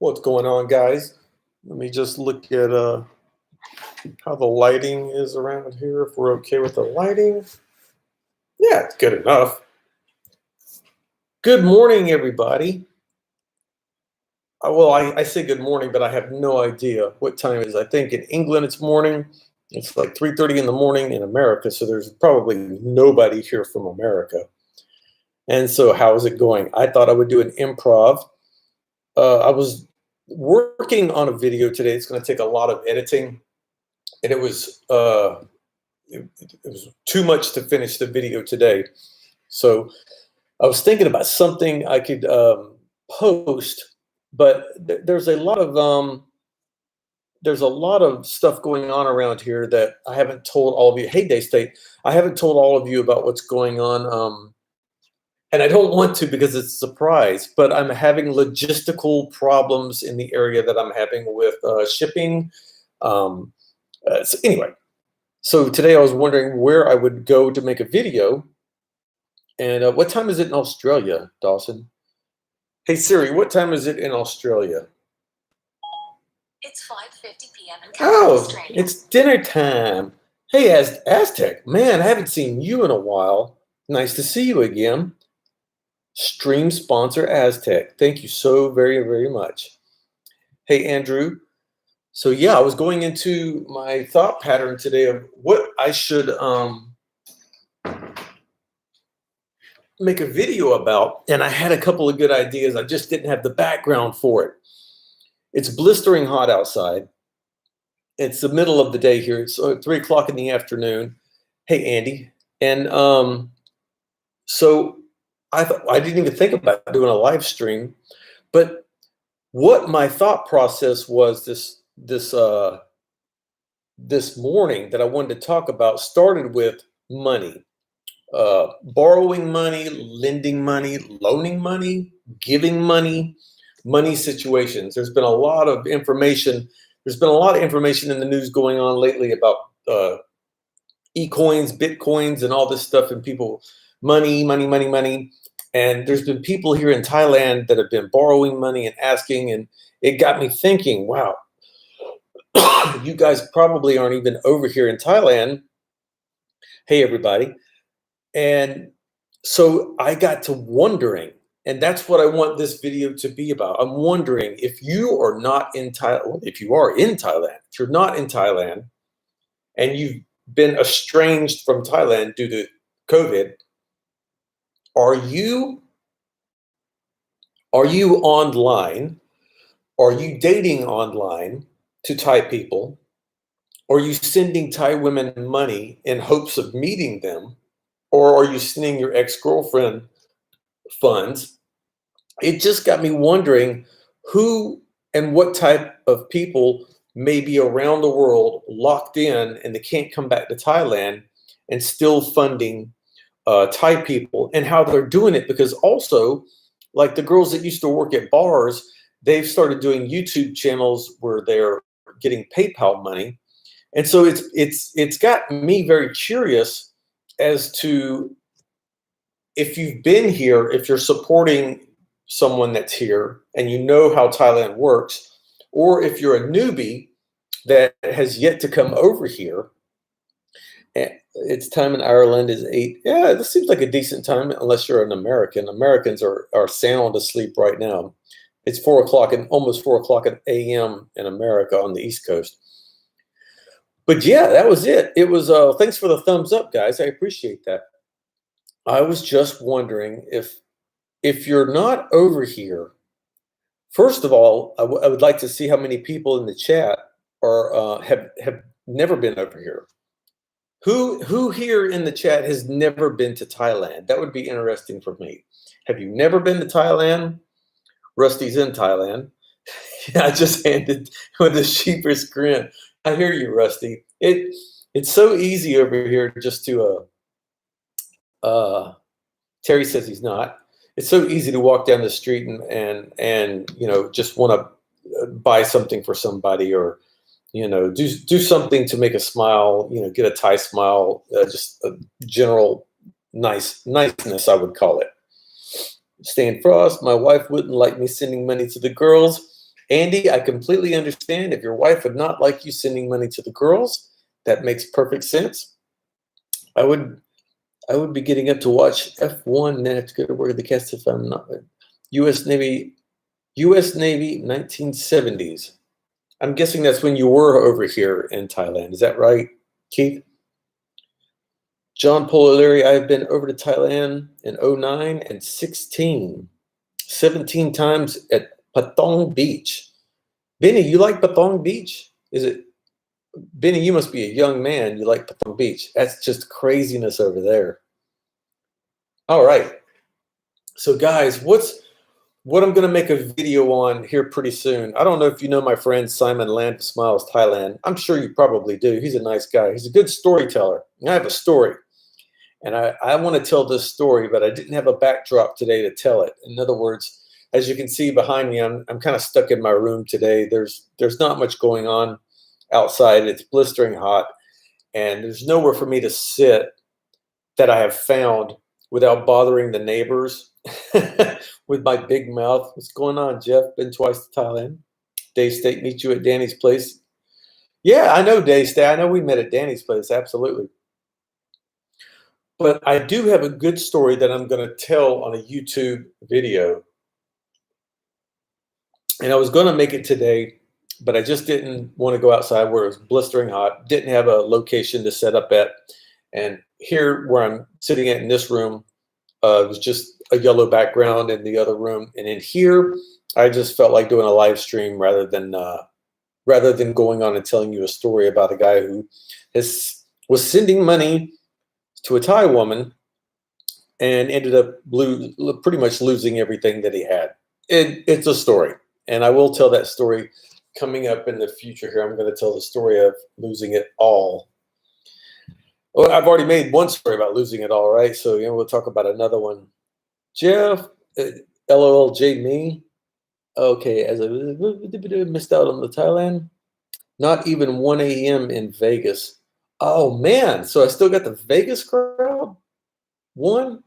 What's going on, guys? Let me just look at how the lighting is around here, if we're okay with the lighting. Yeah, it's good enough. Good morning, everybody. I say good morning, but I have no idea what time it is. I think in England it's morning. It's like 3:30 in the morning in America, so there's probably nobody here from America. And so how is it going? I thought I would do an improv. I was working on a video today. It's going to take a lot of editing, and it was too much to finish the video today. So I was thinking about something I could post, but there's a lot of stuff going on around here that I haven't told all of you. Hey, Day State, I haven't told all of you about what's going on. And I don't want to because it's a surprise, but I'm having logistical problems in the area that I'm having with shipping. So anyway, so today I was wondering where I would go to make a video. And what time is it in Australia, Dawson? Hey, Siri, what time is it in Australia? It's 5:50 p.m. in Australia. It's dinner time. Hey, Aztec, man, I haven't seen you in a while. Nice to see you again. Stream sponsor Aztec. Thank you so very, very much. Hey, Andrew. So yeah, I was going into my thought pattern today of what I should make a video about, and I had a couple of good ideas. I just didn't have the background for it. It's blistering hot outside. It's the middle of the day here. It's 3 o'clock in the afternoon. Hey, Andy. And so I didn't even think about doing a live stream, but what my thought process was this morning that I wanted to talk about started with money, borrowing money, lending money, loaning money, giving money, money situations. There's been a lot of information. There's been a lot of information in the news going on lately about e-coins, bitcoins, and all this stuff, and people, money. And there's been people here in Thailand that have been borrowing money and asking, and it got me thinking, wow, you guys probably aren't even over here in Thailand. Hey, everybody. And so I got to wondering, and that's what I want this video to be about. I'm wondering if you are not in Thailand, if you are in Thailand, if you're not in Thailand, and you've been estranged from Thailand due to COVID, are you online? Are you dating online to Thai people? Are you sending Thai women money in hopes of meeting them? Or are you sending your ex-girlfriend funds? It just got me wondering who and what type of people may be around the world locked in and they can't come back to Thailand and still funding Thai people, and how they're doing it, because also, like the girls that used to work at bars, they've started doing YouTube channels where they're getting PayPal money. And so it's got me very curious as to if you've been here, if you're supporting someone that's here and you know how Thailand works, or if you're a newbie that has yet to come over here. Its time in Ireland is 8. Yeah, this seems like a decent time unless you're an American. Americans are sound asleep right now. It's 4 o'clock and almost 4 o'clock a.m. in America on the East Coast. But yeah, that was it. It was thanks for the thumbs up, guys. I appreciate that. I was just wondering if you're not over here. First of all, I would like to see how many people in the chat are have never been over here. Who here in the chat has never been to Thailand? That would be interesting for me. Have you never been to Thailand? Rusty's in Thailand. I just handed with a sheepish grin. I hear you, Rusty. It's so easy over here just to Terry says he's not. It's so easy to walk down the street and you know, just want to buy something for somebody, or you know, do something to make a smile, you know, get a Thai smile, just a general niceness, I would call it. Stan Frost, my wife wouldn't like me sending money to the girls. Andy, I completely understand. If your wife would not like you sending money to the girls, that makes perfect sense. I would be getting up to watch F1 and then have to go to work at the cast if I'm not. U.S. Navy, 1970s. I'm guessing that's when you were over here in Thailand. Is that right, Keith? John Polari, I've been over to Thailand in 09 and 16, 17 times at Patong Beach. Benny, you like Patong Beach? Is it Benny? You must be a young man. You like Patong Beach? That's just craziness over there. All right. So, guys, what I'm going to make a video on here pretty soon. I don't know if you know my friend Simon Land Smiles Thailand. I'm sure you probably do. He's a nice guy. He's a good storyteller. And I have a story. And I want to tell this story, but I didn't have a backdrop today to tell it. In other words, as you can see behind me, I'm kind of stuck in my room today. There's not much going on outside. It's blistering hot, and there's nowhere for me to sit that I have found without bothering the neighbors with my big mouth. What's going on, Jeff? Been twice to Thailand. Day State, meet you at Danny's place. Yeah, I know Day State. I know we met at Danny's place. Absolutely. But I do have a good story that I'm going to tell on a YouTube video. And I was going to make it today, but I just didn't want to go outside where it was blistering hot. Didn't have a location to set up at. And here where I'm sitting in this room, it was just a yellow background in the other room. And in here, I just felt like doing a live stream rather than going on and telling you a story about a guy who was sending money to a Thai woman and ended up pretty much losing everything that he had. It's a story, and I will tell that story coming up in the future here. I'm going to tell the story of losing it all. Well, I've already made one story about losing it all, right? So we'll talk about another one. Jeff, LOLJ me. Okay, as I missed out on the Thailand. Not even 1 a.m. in Vegas. Oh man, so I still got the Vegas crowd. 1,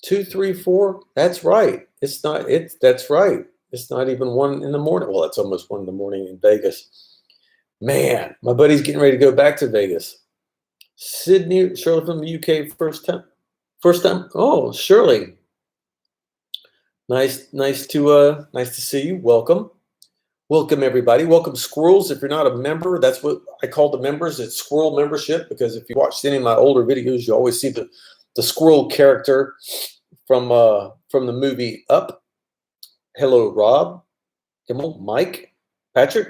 2, 3, 4. That's right. That's right. It's not even 1 in the morning. Well, it's almost 1 in the morning in Vegas. Man, my buddy's getting ready to go back to Vegas. Sydney, Shirley from the UK, first time. Oh, Shirley. Nice to see you. Welcome. Welcome, everybody. Welcome, squirrels. If you're not a member, that's what I call the members. It's squirrel membership, because if you watched any of my older videos, you always see the squirrel character from the movie Up. Hello, Rob. Come on, Mike. Patrick.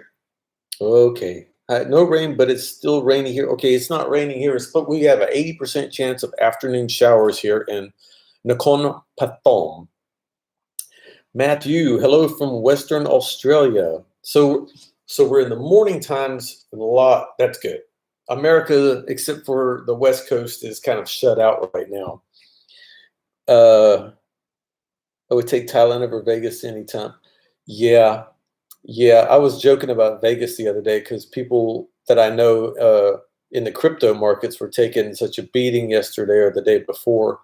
Okay. No rain, but it's still rainy here. Okay, it's not raining here, but we have an 80% chance of afternoon showers here in Nakhon Pathom. Matthew, hello from Western Australia. So we're in the morning times a lot. That's good. America, except for the West Coast, is kind of shut out right now. I would take Thailand over Vegas anytime. Yeah. I was joking about Vegas the other day because people that I know in the crypto markets were taking such a beating yesterday or the day before.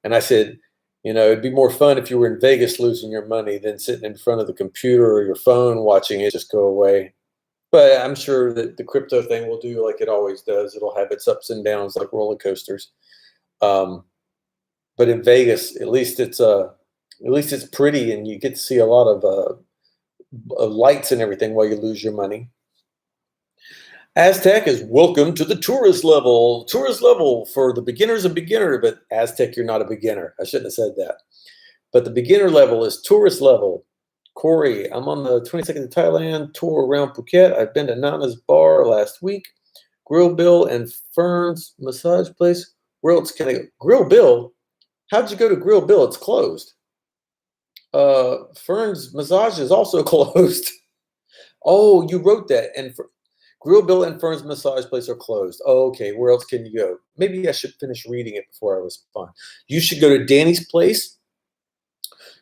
And I said, it'd be more fun if you were in Vegas losing your money than sitting in front of the computer or your phone watching it just go away. But I'm sure that the crypto thing will do like it always does. It'll have its ups and downs like roller coasters. But in Vegas, at least it's pretty, and you get to see a lot of lights and everything while you lose your money. Aztec is welcome to the tourist level. Tourist level for the beginner's a beginner, but Aztec, you're not a beginner. I shouldn't have said that. But the beginner level is tourist level. Corey, I'm on the 22nd of Thailand tour around Phuket. I've been to Nana's bar last week. Grill Bill and Fern's massage place. Where else can I go? Grill Bill? How'd you go to Grill Bill? It's closed. Fern's massage is also closed. Oh, you wrote that. And Grill Bill and Fern's massage place are closed. Oh, okay, where else can you go? Maybe I should finish reading it before I respond. You should go to Danny's place.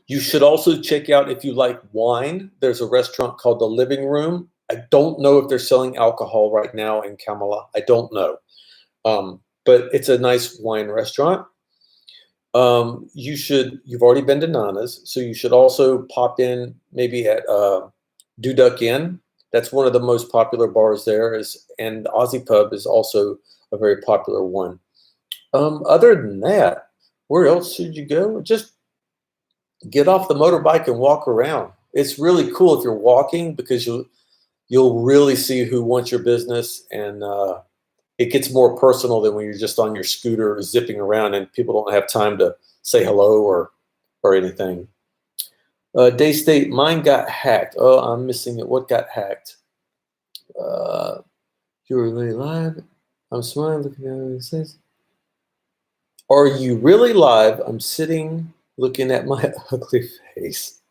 You should also check out, if you like wine, there's a restaurant called The Living Room. I don't know if they're selling alcohol right now in Kamala. I don't know. But it's a nice wine restaurant. You've already been to Nana's, so you should also pop in maybe at Do Duck Inn. That's one of the most popular bars there. And Aussie Pub is also a very popular one. Other than that, where else should you go? Just get off the motorbike and walk around. It's really cool if you're walking because you'll really see who wants your business, and it gets more personal than when you're just on your scooter zipping around and people don't have time to say hello or anything. Day State, mine got hacked. Oh, I'm missing it. What got hacked? You were really live. I'm smiling, looking at what it says. Are you really live? I'm sitting looking at my ugly face.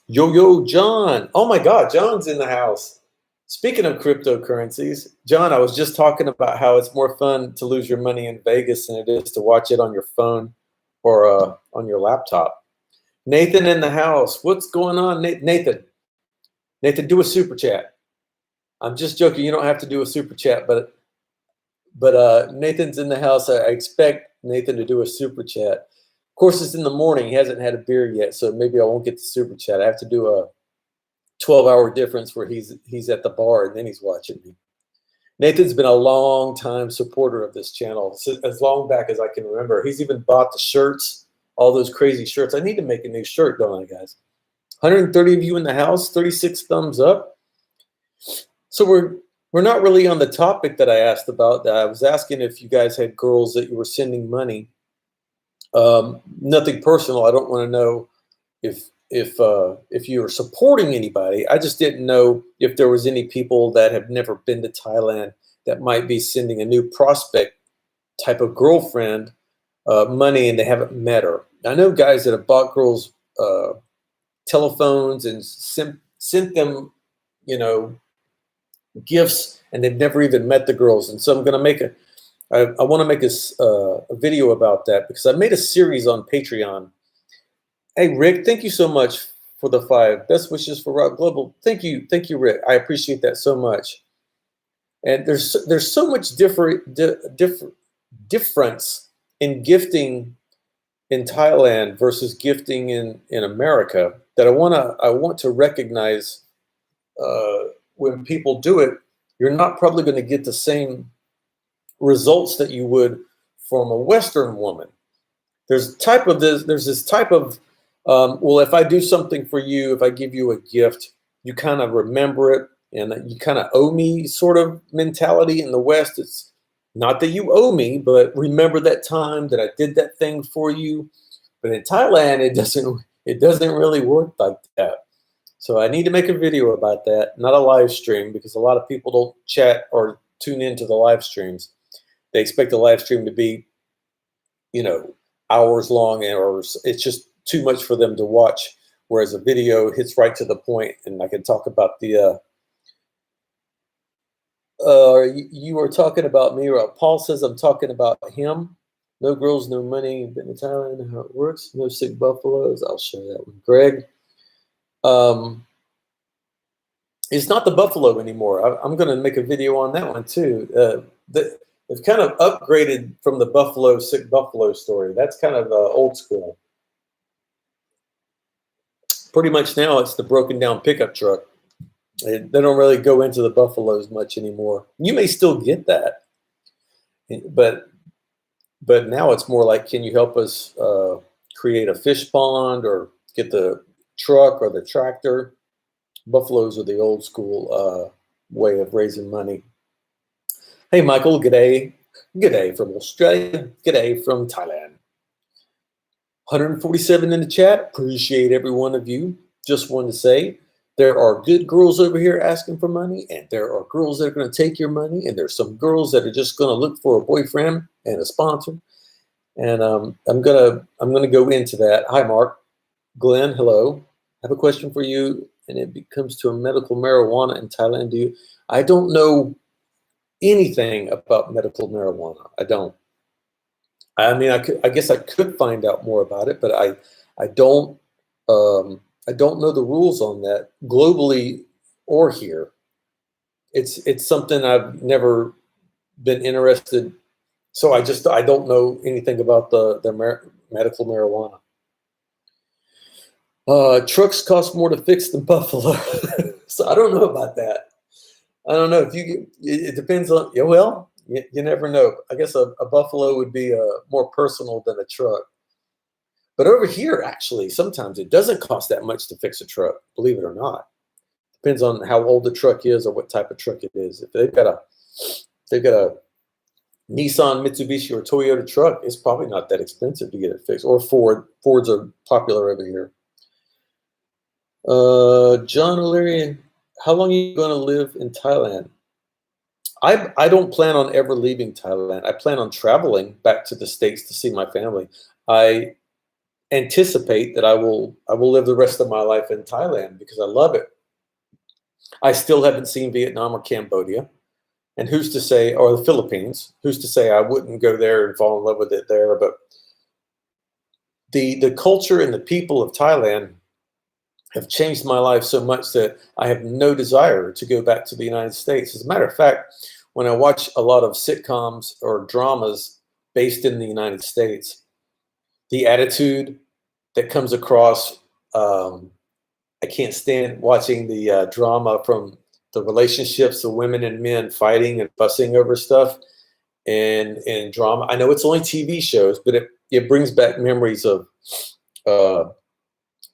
Yo, John. Oh my God, John's in the house. Speaking of cryptocurrencies, John, I was just talking about how it's more fun to lose your money in Vegas than it is to watch it on your phone or on your laptop. Nathan in the house. What's going on, Nathan? Nathan, do a super chat. I'm just joking. You don't have to do a super chat, but Nathan's in the house. I expect Nathan to do a super chat. Of course, it's in the morning. He hasn't had a beer yet, so maybe I won't get the super chat. I have to do a 12-hour difference where he's at the bar and then he's watching me. Nathan's been a long time supporter of this channel, as long back as I can remember. He's even bought the shirts, all those crazy shirts. I need to make a new shirt, don't I, guys? 130 of you in the house, 36 thumbs up. So we're not really on the topic that I asked about. I was asking if you guys had girls that you were sending money. Nothing personal. I don't want to know if you were supporting anybody. I just didn't know if there was any people that have never been to Thailand that might be sending a new prospect type of girlfriend money and they haven't met her. I know guys that have bought girls telephones and sent them, gifts, and they've never even met the girls. And so I'm going to make I want to make a video about that because I made a series on Patreon. Hey, Rick, thank you so much for the 5. Best wishes for Rob Global. Thank you, Rick. I appreciate that so much. And there's so much difference in gifting in Thailand versus gifting in America that I want to recognize when people do it. You're not probably going to get the same results that you would from a Western woman. There's this type of well, if I do something for you, if I give you a gift, you kind of remember it and you kind of owe me sort of mentality. In the West, it's not that you owe me, but remember that time that I did that thing for you. But in Thailand, it doesn't really work like that. So I need to make a video about that, not a live stream, because a lot of people don't chat or tune into the live streams. They expect the live stream to be, hours long, or it's just too much for them to watch. Whereas a video hits right to the point, and I can talk about the. You are talking about me, or Paul says I'm talking about him. No girls, no money. Been to Thailand. How it works? No sick buffaloes. I'll show that one, Greg. It's not the buffalo anymore. I'm going to make a video on that one too. They've kind of upgraded from the sick buffalo story. That's kind of old school. Pretty much now it's the broken down pickup truck. They don't really go into the buffaloes much anymore. You may still get that, but now it's more like, can you help us create a fish pond or get the truck or the tractor? Buffaloes are the old school way of raising money. Hey, Michael, g'day. G'day from Australia. G'day from Thailand. 147 in the chat. Appreciate every one of you. Just wanted to say there are good girls over here asking for money, and there are girls that are going to take your money, and there's some girls that are just going to look for a boyfriend and a sponsor. And I'm gonna go into that. Hi, Mark. Glenn, hello. I have a question for you, and it comes to a medical marijuana in Thailand. I don't know anything about medical marijuana. I don't. I mean, I guess I could find out more about it, but I don't know the rules on that globally or here. It's something I've never been interested. So I don't know anything about the medical marijuana. Trucks cost more to fix than Buffalo. So I don't know about that. I don't know if you get, it depends on, yeah, well, you never know. I guess a Buffalo would be more personal than a truck. But over here, actually, sometimes it doesn't cost that much to fix a truck, believe it or not. Depends on how old the truck is or what type of truck it is. If they've got a Nissan, Mitsubishi, or Toyota truck, it's probably not that expensive to get it fixed. Or Ford. Fords are popular over here. John O'Leary, how long are you going to live in Thailand? I don't plan on ever leaving Thailand. I plan on traveling back to the States to see my family. I anticipate that I will live the rest of my life in Thailand because I love it. I still haven't seen Vietnam or Cambodia. And who's to say, or the Philippines, who's to say I wouldn't go there and fall in love with it there? But the culture and the people of Thailand have changed my life so much that I have no desire to go back to the United States. As a matter of fact, when I watch a lot of sitcoms or dramas based in the United States, the attitude that comes across, I can't stand watching the drama from the relationships of women and men fighting and fussing over stuff and drama. I know it's only TV shows, but it brings back memories of uh,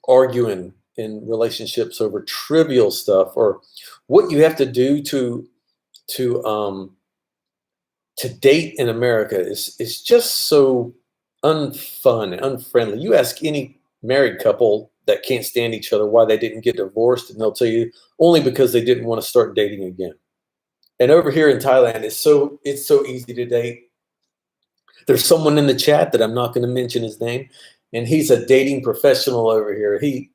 arguing in relationships over trivial stuff or what you have to do to date in America is just so unfun, unfriendly. You ask any married couple that can't stand each other why they didn't get divorced, and they'll tell you only because they didn't want to start dating again. And over here in Thailand, it's so easy to date. There's someone in the chat that I'm not going to mention his name, and he's a dating professional over here. He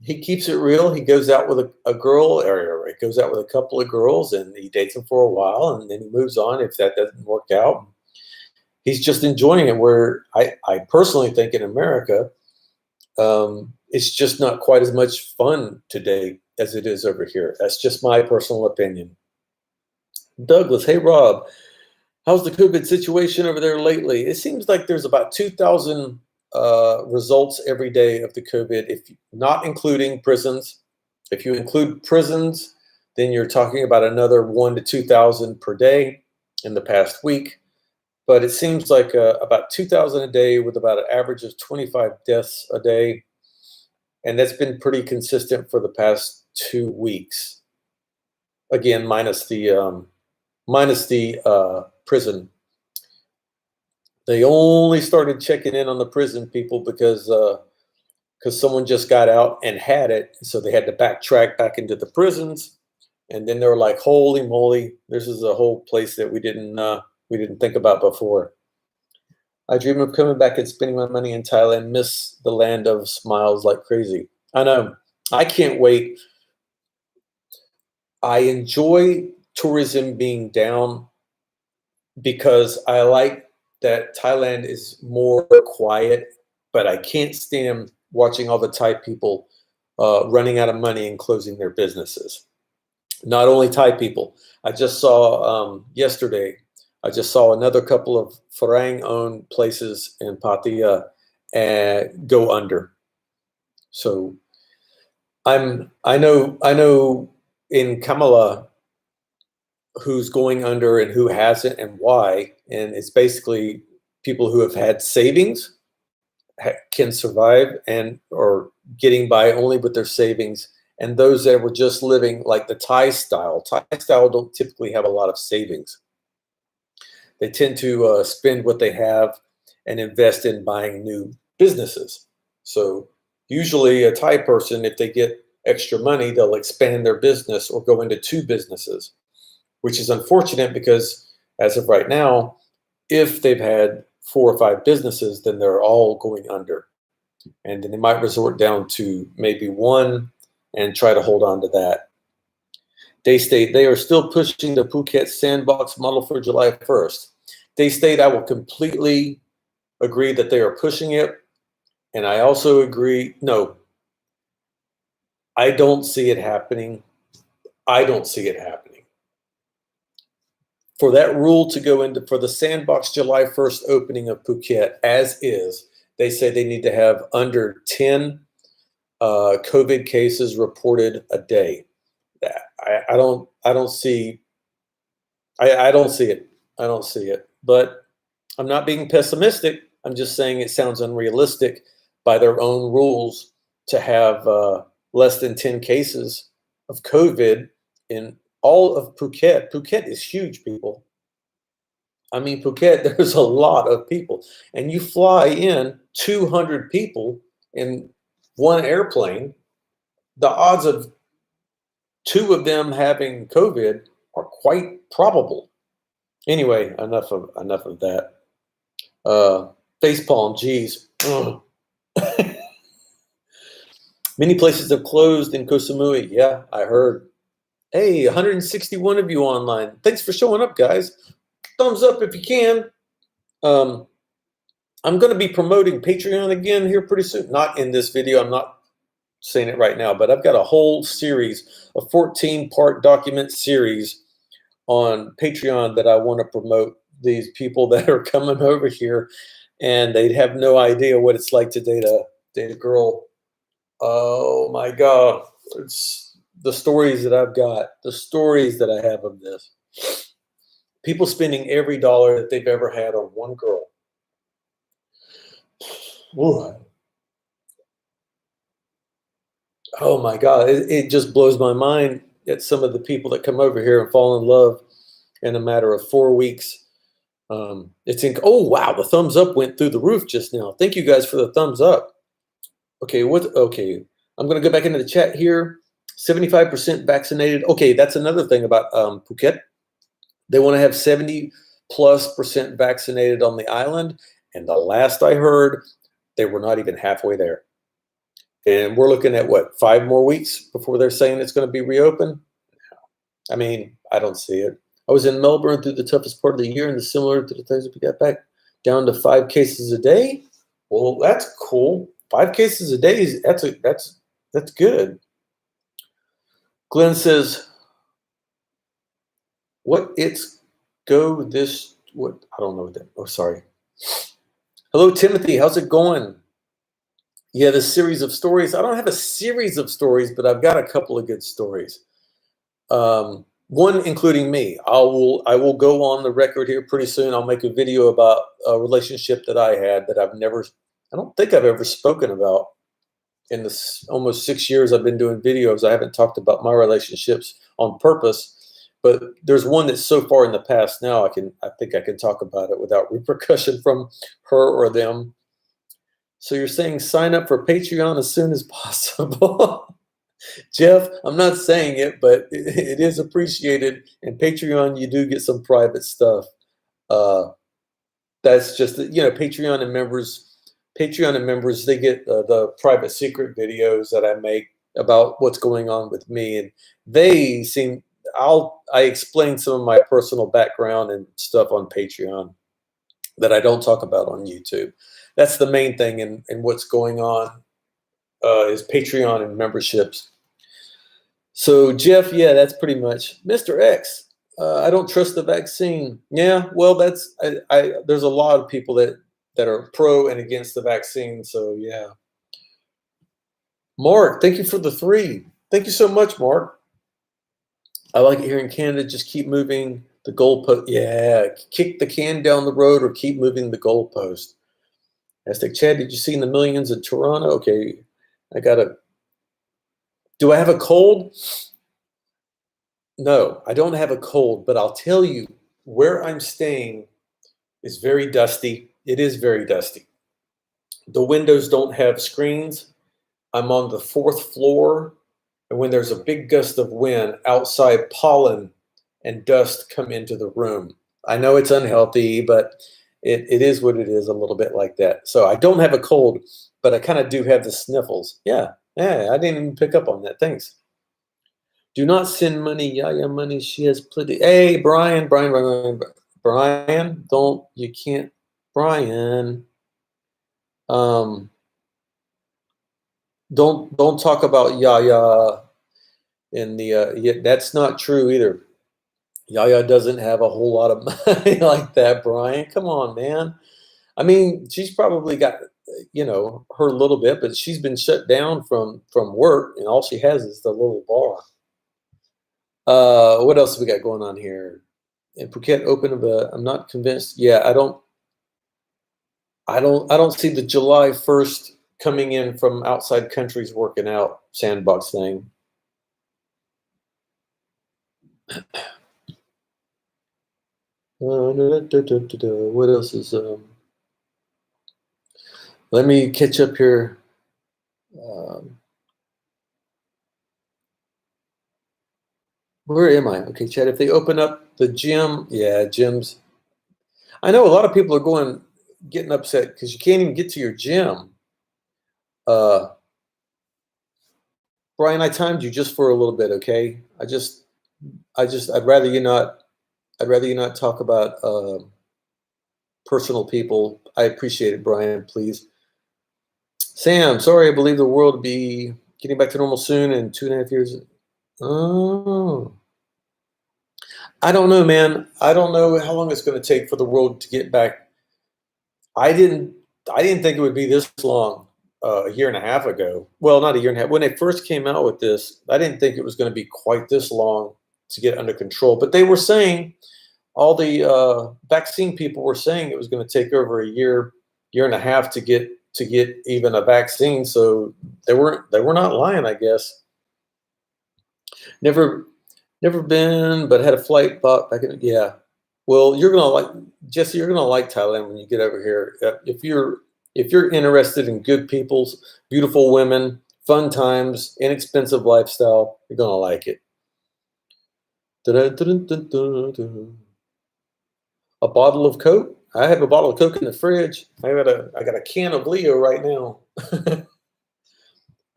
keeps it real. He goes out with a girl, or he goes out with a couple of girls, and he dates them for a while, and then he moves on if that doesn't work out. He's just enjoying it. Where I personally think in America, it's just not quite as much fun today as it is over here. That's just my personal opinion. Douglas, hey Rob, how's the COVID situation over there lately? It seems like there's about 2,000 results every day of the COVID, if not including prisons. If you include prisons, then you're talking about another 1 to 2,000 per day in the past week. But it seems like about 2,000 a day with about an average of 25 deaths a day. And that's been pretty consistent for the past 2 weeks. Again, minus the prison. They only started checking in on the prison people because someone just got out and had it, so they had to backtrack back into the prisons, and then they were like, "Holy moly, this is a whole place that we didn't think about before." I dream of coming back and spending my money in Thailand. Miss the land of smiles like crazy. I know. I can't wait. I enjoy tourism being down because I like that Thailand is more quiet, but I can't stand watching all the Thai people running out of money and closing their businesses. Not only Thai people. I just saw yesterday, I just saw another couple of Farang-owned places in Pattaya go under. So I know in Kamala who's going under and who hasn't and why, and it's basically people who have had savings can survive and or getting by only with their savings, and those that were just living like the Thai style. Thai style don't typically have a lot of savings. They tend to spend what they have and invest in buying new businesses. So usually a Thai person, if they get extra money, they'll expand their business or go into two businesses, which is unfortunate because as of right now, if they've had 4 or 5 businesses, then they're all going under. And then they might resort down to maybe one and try to hold on to that. They state they are still pushing the Phuket sandbox model for July 1st. They state I will completely agree that they are pushing it. And I also agree, no, I don't see it happening. I don't see it happening. For that rule to go into, for the sandbox July 1st opening of Phuket as is, They say they need to have under 10 COVID cases reported a day. I don't see I don't see it. I don't see it. But I'm not being pessimistic. I'm just saying it sounds unrealistic by their own rules to have less than 10 cases of COVID in all of Phuket. Phuket is huge, people. I mean, Phuket, there's a lot of people. And you fly in 200 people in one airplane, the odds of two of them having COVID are quite probable. Anyway, enough of that. Facepalm, geez. Many places have closed in Koh Samui. Yeah, I heard. Hey, 161 of you online. Thanks for showing up, guys. Thumbs up if you can. I'm going to be promoting Patreon again here pretty soon. Not in this video. I'm not saying it right now, but I've got a whole series, a 14-part document series on Patreon that I want to promote these people that are coming over here, and they'd have no idea what it's like to date a girl. Oh my God. It's the stories that I've got, the stories that I have of this. People spending every dollar that they've ever had on one girl. Ooh. Oh my God. It just blows my mind at some of the people that come over here and fall in love in a matter of 4 weeks. Oh wow, the thumbs up went through the roof just now. Thank you guys for the thumbs up. Okay, okay. I'm gonna go back into the chat here. 75% vaccinated. Okay, that's another thing about Phuket. They want to have 70+% vaccinated on the island. And the last I heard, they were not even halfway there. And we're looking at what, 5 more weeks before they're saying it's going to be reopened? I mean, I don't see it. I was in Melbourne through the toughest part of the year, and similar to the times we got back down to 5 cases a day. Well, that's cool. 5 cases a day, that's good. Glenn says, what it's go this, what, I don't know what that, oh, sorry. Hello, Timothy, how's it going? Yeah, this series of stories. I don't have a series of stories, but I've got a couple of good stories. One including me. I will go on the record here pretty soon. I'll make a video about a relationship that I had that I don't think I've ever spoken about. In this almost 6 years I've been doing videos, I haven't talked about my relationships on purpose, but there's one that's so far in the past now I think I can talk about it without repercussion from her or them. So you're saying sign up for Patreon as soon as possible. Jeff, I'm not saying it, but it is appreciated. And Patreon, you do get some private stuff. That's just, Patreon and members, they get the private secret videos that I make about what's going on with me. And I explain some of my personal background and stuff on Patreon that I don't talk about on YouTube. That's the main thing in what's going on is Patreon and memberships. So Jeff, yeah, that's pretty much Mr. X. I don't trust the vaccine. Yeah, well, there's a lot of people that are pro and against the vaccine. So yeah. Mark, thank you for the 3. Thank you so much, Mark. I like it here in Canada. Just keep moving the goalpost. Yeah, kick the can down the road or keep moving the goalpost. Hashtag Chad, did you see the millions in Toronto? Okay, do I have a cold? No, I don't have a cold, but I'll tell you where I'm staying is very dusty. It is very dusty. The windows don't have screens. I'm on the 4th floor, and when there's a big gust of wind, outside pollen and dust come into the room. I know it's unhealthy, but it is what it is, a little bit like that. So I don't have a cold, but I kind of do have the sniffles. Yeah, I didn't even pick up on that. Thanks. Do not send money, Yaya money. She has plenty. Hey, Brian, you can't, Brian. Don't talk about Yaya in the. That's not true either. Yaya doesn't have a whole lot of money like that, Brian. Come on, man. I mean, she's probably got her a little bit, but she's been shut down from work, and all she has is the little bar. What else have we got going on here? In Phuket open, but I'm not convinced. Yeah, I don't see the July 1st coming in from outside countries working out sandbox thing. What else is let me catch up here. Where am I? Okay, Chad, if they open up the gym, yeah, gyms. I know a lot of people are getting upset because you can't even get to your gym. Brian, I timed you just for a little bit, okay? I'd rather you not talk about personal people. I appreciate it, Brian, please. Sam, sorry, I believe the world will be getting back to normal soon in 2.5 years. Oh. I don't know, man. I don't know how long it's going to take for the world to get back. I didn't think it would be this long a year and a half ago. Well, not a year and a half. When they first came out with this, I didn't think it was going to be quite this long to get under control. But they were saying, all the vaccine people were saying it was going to take over a year and a half to get even a vaccine. So they were not lying, I guess. Never been, but had a flight bought back in. Yeah. Well, you're gonna like Jesse. You're gonna like Thailand when you get over here. If you're interested in good people, beautiful women, fun times, inexpensive lifestyle, you're gonna like it. A bottle of Coke. I have a bottle of Coke in the fridge. I got a can of Leo right now.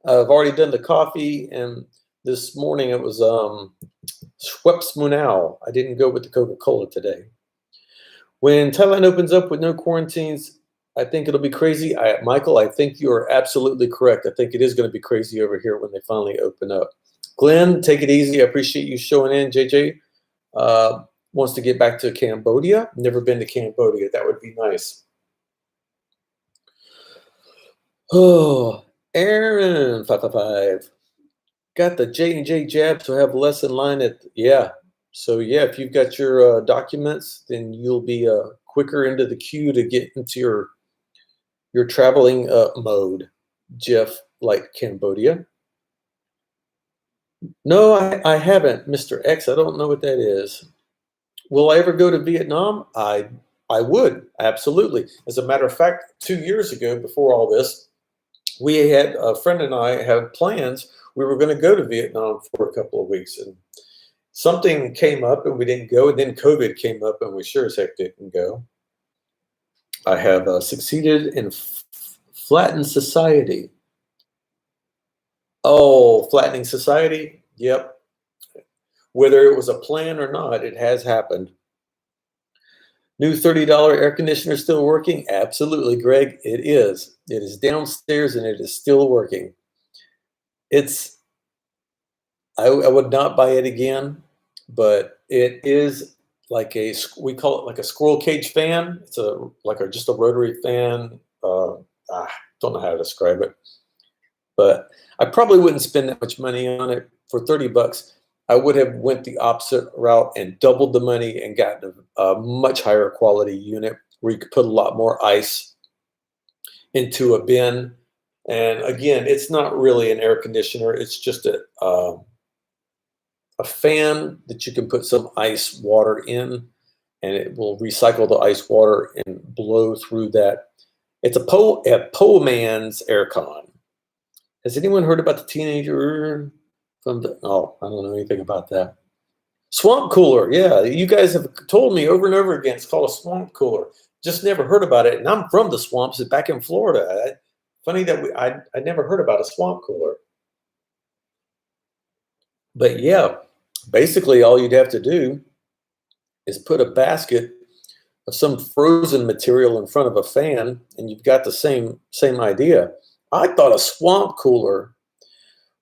I've already done the coffee, and this morning it was Schweppes Munau. I didn't go with the Coca-Cola today. When Thailand opens up with no quarantines, I think it'll be crazy. Michael, I think you are absolutely correct. I think it is going to be crazy over here when they finally open up. Glenn, take it easy. I appreciate you showing in. JJ wants to get back to Cambodia. Never been to Cambodia. That would be nice. Oh, Aaron, 555. Got the J&J jab, so I have less in line yeah. So yeah, if you've got your documents, then you'll be quicker into the queue to get into your traveling mode. Jeff, like Cambodia. No, I haven't, Mr. X. I don't know what that is. Will I ever go to Vietnam? I would, absolutely. As a matter of fact, 2 years ago, before all this, we had a friend and I had plans. We were going to go to Vietnam for a couple of weeks, and something came up and we didn't go. And then COVID came up and we sure as heck didn't go. I have succeeded in flattened society. Oh, flattening society? Yep. Whether it was a plan or not, it has happened. New $30 air conditioner still working? Absolutely, Greg. It is. It is downstairs and it is still working. I would not buy it again, but it is like we call it like a squirrel cage fan. It's just a rotary fan. Don't know how to describe it, but I probably wouldn't spend that much money on it. For $30. I would have went the opposite route and doubled the money and gotten a much higher quality unit where you could put a lot more ice into a bin. And again, it's not really an air conditioner. It's just a fan that you can put some ice water in, and it will recycle the ice water and blow through that. It's a Po Man's aircon. Has anyone heard about the teenager from the? Oh, I don't know anything about that. Swamp cooler, yeah. You guys have told me over and over again. It's called a swamp cooler. Just never heard about it, and I'm from the swamps, back in Florida. Funny that I never heard about a swamp cooler. But yeah, basically all you'd have to do is put a basket of some frozen material in front of a fan, and you've got the same idea. I thought a swamp cooler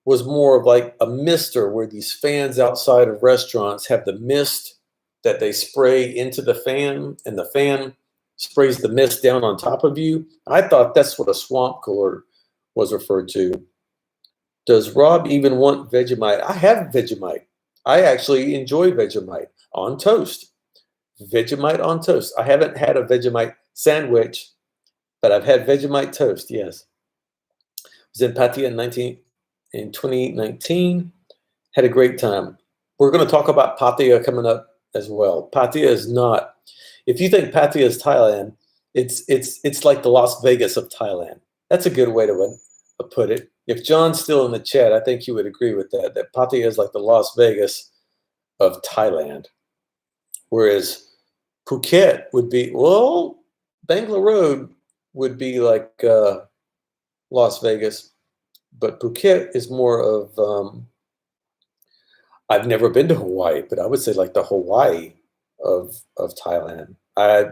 was more of like a mister, where these fans outside of restaurants have the mist that they spray into the fan, and the fan sprays the mist down on top of you. I thought that's what a swamp cooler was referred to. Does Rob even want Vegemite? I have Vegemite. I actually enjoy Vegemite on toast. Vegemite on toast. I haven't had a Vegemite sandwich, but I've had Vegemite toast, yes. I was in Pattaya in 2019. Had a great time. We're going to talk about Pattaya coming up as well. Pattaya is not, if you think Pattaya is Thailand, it's like the Las Vegas of Thailand. That's a good way to put it. If John's still in the chat, I think he would agree with that, that Pattaya is like the Las Vegas of Thailand. Whereas Phuket would be, well, Bangla Road would be like Las Vegas, but Phuket is more of, I've never been to Hawaii, but I would say like the Hawaii of Thailand. I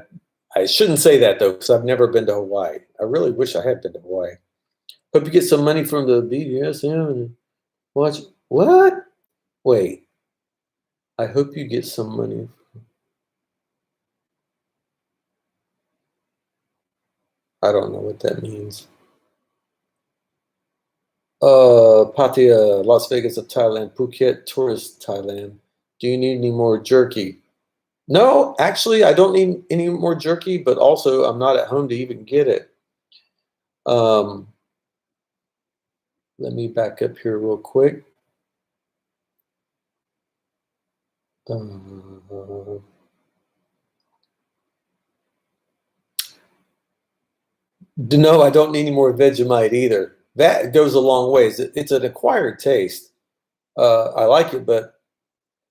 shouldn't say that though, because I've never been to Hawaii. I really wish I had been to Hawaii. Hope you get some money from the BDSM. Watch what? Wait. I hope you get some money. I don't know what that means. Pattaya, Las Vegas of Thailand, Phuket, tourist Thailand. Do you need any more jerky? No, actually, I don't need any more jerky, but also I'm not at home to even get it. Let me back up here real quick. No, I don't need any more Vegemite either. That goes a long ways. It's an acquired taste. I like it, but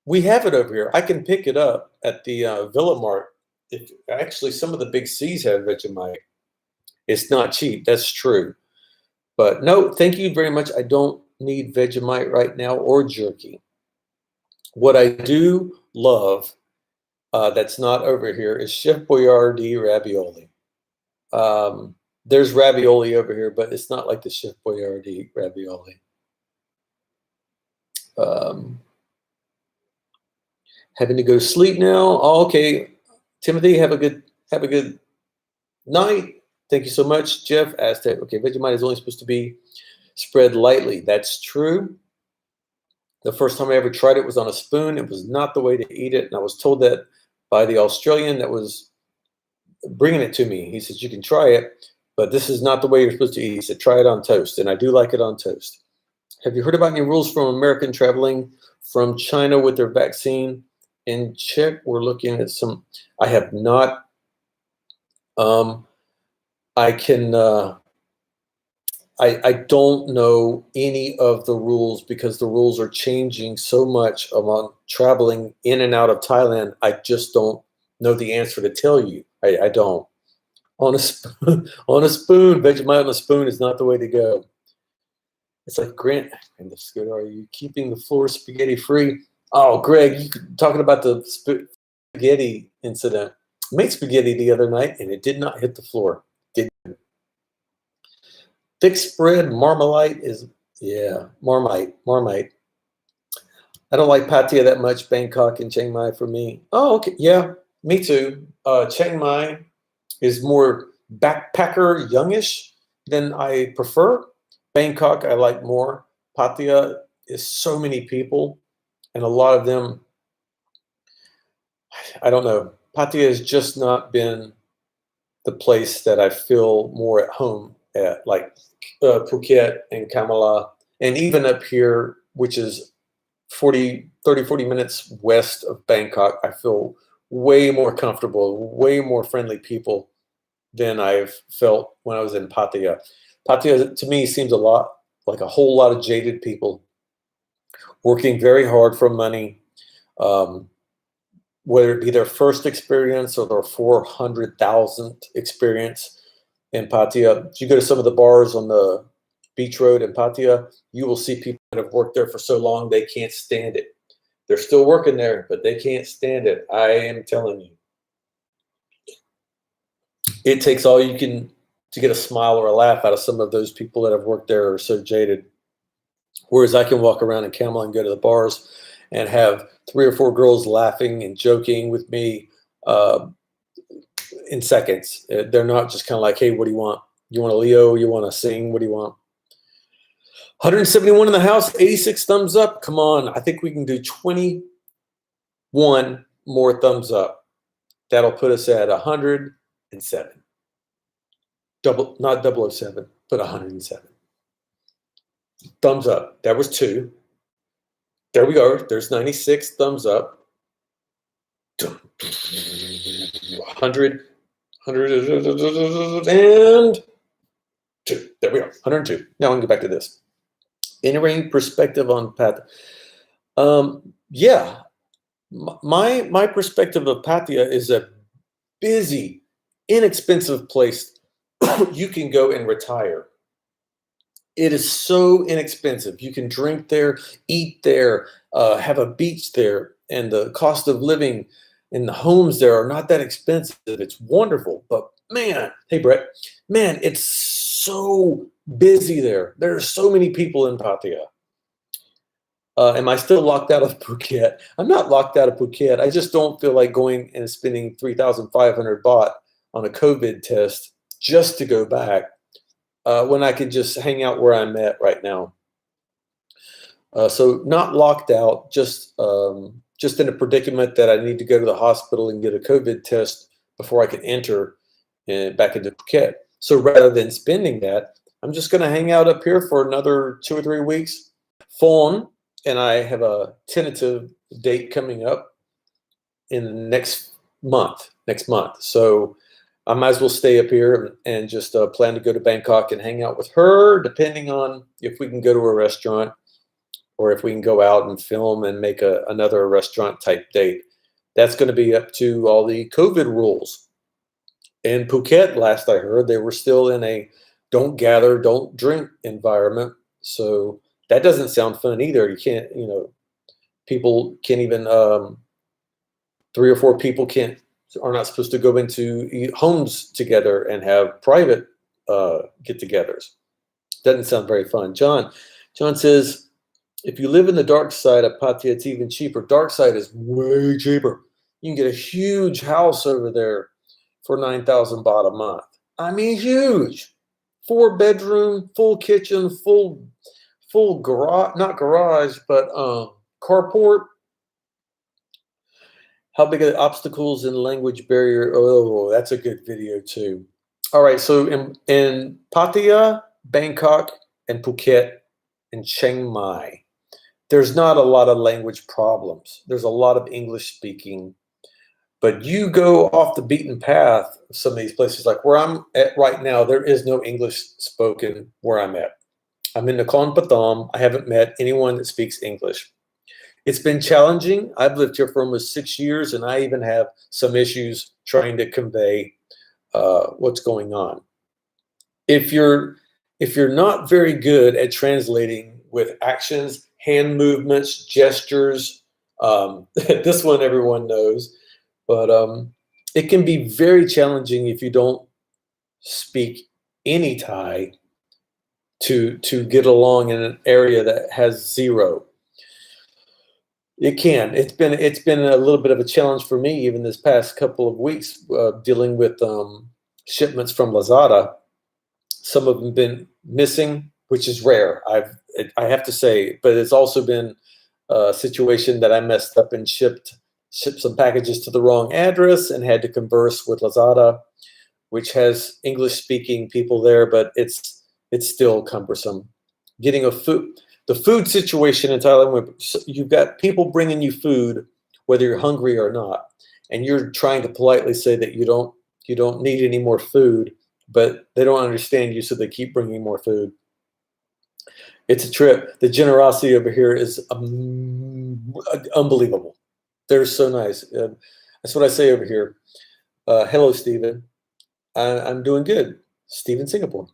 we have it over here. I can pick it up at the Villa Mart. Actually, some of the big C's have Vegemite. It's not cheap. That's true. But no, thank you very much. I don't need Vegemite right now or jerky. What I do love that's not over here is Chef Boyardee ravioli. There's ravioli over here, but it's not like the Chef Boyardee ravioli. Having to go to sleep now. Oh, okay. Timothy, have a good night. Thank you so much. Jeff asked that. Okay, Vegemite is only supposed to be spread lightly. That's true. The first time I ever tried it was on a spoon. It was not the way to eat it. And I was told that by the Australian that was bringing it to me. He said, you can try it, but this is not the way you're supposed to eat. He said, try it on toast. And I do like it on toast. Have you heard about any rules from American traveling from China with their vaccine? In Czech, we're looking at some. I have not. I don't know any of the rules because the rules are changing so much among traveling in and out of Thailand. I just don't know the answer to tell you. I don't. On a spoon, Vegemite on a spoon is not the way to go. It's like Grant, and the good. Are you keeping the floor spaghetti free? Oh, Greg, you talking about the spaghetti incident. I made spaghetti the other night, and it did not hit the floor. Thick spread Marmite is, yeah, Marmite. I don't like Pattaya that much. Bangkok and Chiang Mai for me. Oh, okay, yeah, me too. Chiang Mai is more backpacker, youngish than I prefer. Bangkok I like more. Pattaya is so many people, and a lot of them, I don't know. Pattaya has just not been the place that I feel more at home at, like Phuket and Kamala, and even up here, which is 40 minutes west of Bangkok, I feel way more comfortable, way more friendly people than I've felt when I was in Pattaya. Pattaya, to me, seems a lot like a whole lot of jaded people working very hard for money, whether it be their first experience or their 400,000th experience in Pattaya. If you go to some of the bars on the beach road in Pattaya, you will see people that have worked there for so long they can't stand it. They're still working there, but they can't stand it. I am telling you. It takes all you can to get a smile or a laugh out of some of those people that have worked there or are so jaded. Whereas I can walk around in Kamala and go to the bars and have 3 or 4 girls laughing and joking with me, in seconds. They're not just kind of like, hey, what do you want? You want a Leo? You want to sing? What do you want? 171 in the house, 86 thumbs up. Come on. I think we can do 21 more thumbs up. That'll put us at 107. Not 007, but 107. Thumbs up. That was 2. There we go. There's 96 thumbs up. 100 and 2. There we go. 102. Now we can get back to this. Entering perspective on Pattaya. Yeah, my perspective of Pattaya is a busy, inexpensive place you can go and retire. It is so inexpensive. You can drink there, eat there, have a beach there, and the cost of living in the homes there are not that expensive. It's wonderful, but man, hey Brett, man, it's so busy there. There are so many people in Pattaya. Am I still locked out of Phuket? I'm not locked out of Phuket. I just don't feel like going and spending 3,500 baht on a COVID test just to go back when I could just hang out where I'm at right now. So not locked out, just in a predicament that I need to go to the hospital and get a COVID test before I can enter back into Phuket. So rather than spending that, I'm just going to hang out up here for another 2 or 3 weeks. Phone, and I have a tentative date coming up in next month. So I might as well stay up here and just plan to go to Bangkok and hang out with her, depending on if we can go to a restaurant or if we can go out and film and make another restaurant type date. That's going to be up to all the COVID rules. In Phuket, last I heard, they were still in a don't gather, don't drink environment. So that doesn't sound fun either. You can't, people can't even, 3 or 4 people are not supposed to go into homes together and have private get-togethers. Doesn't sound very fun. John says, if you live in the dark side of Pattaya, it's even cheaper. Dark side is way cheaper. You can get a huge house over there for 9,000 baht a month. I mean, huge. 4-bedroom, full kitchen, full garage, not garage, but carport. How big are the obstacles and language barrier? Oh, that's a good video too. All right, so in Pattaya, Bangkok, and Phuket, and Chiang Mai, there's not a lot of language problems. There's a lot of English speaking, but you go off the beaten path of some of these places, like where I'm at right now, there is no English spoken where I'm at. I'm in Nakhon Pathom. I haven't met anyone that speaks English. It's been challenging. I've lived here for almost 6 years, and I even have some issues trying to convey what's going on. If you're not very good at translating with actions, hand movements, gestures, this one everyone knows, but it can be very challenging if you don't speak any Thai to get along in an area that has zero. It can. It's been a little bit of a challenge for me even this past couple of weeks dealing with shipments from Lazada. Some of them have been missing, which is rare. I have to say, but it's also been a situation that I messed up and shipped some packages to the wrong address and had to converse with Lazada, which has English-speaking people there, but it's still cumbersome. Getting the food situation in Thailand, where you've got people bringing you food, whether you're hungry or not, and you're trying to politely say that you don't need any more food, but they don't understand you, so they keep bringing more food. It's a trip. The generosity over here is unbelievable. They're so nice. That's what I say over here. Hello, Stephen. I'm doing good. Stephen, Singapore.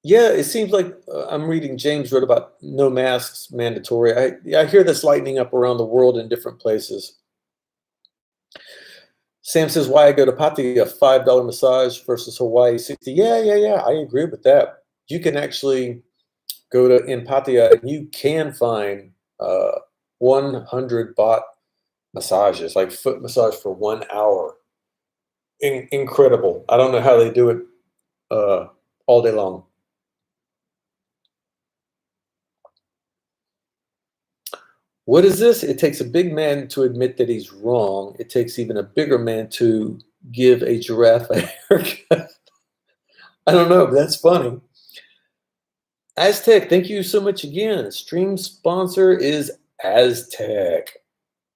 Yeah, it seems like I'm reading James wrote about no masks mandatory. I hear this lightening up around the world in different places. Sam says, why I go to Pattaya, $5 massage versus Hawaii, 60. Yeah, I agree with that. You can actually go to in Pattaya and you can find 100 baht massages, like foot massage for 1 hour. Incredible. I don't know how they do it all day long. What is this? It takes a big man to admit that he's wrong. It takes even a bigger man to give a giraffe a haircut. I don't know, but that's funny. Aztec, thank you so much again. Stream sponsor is Aztec.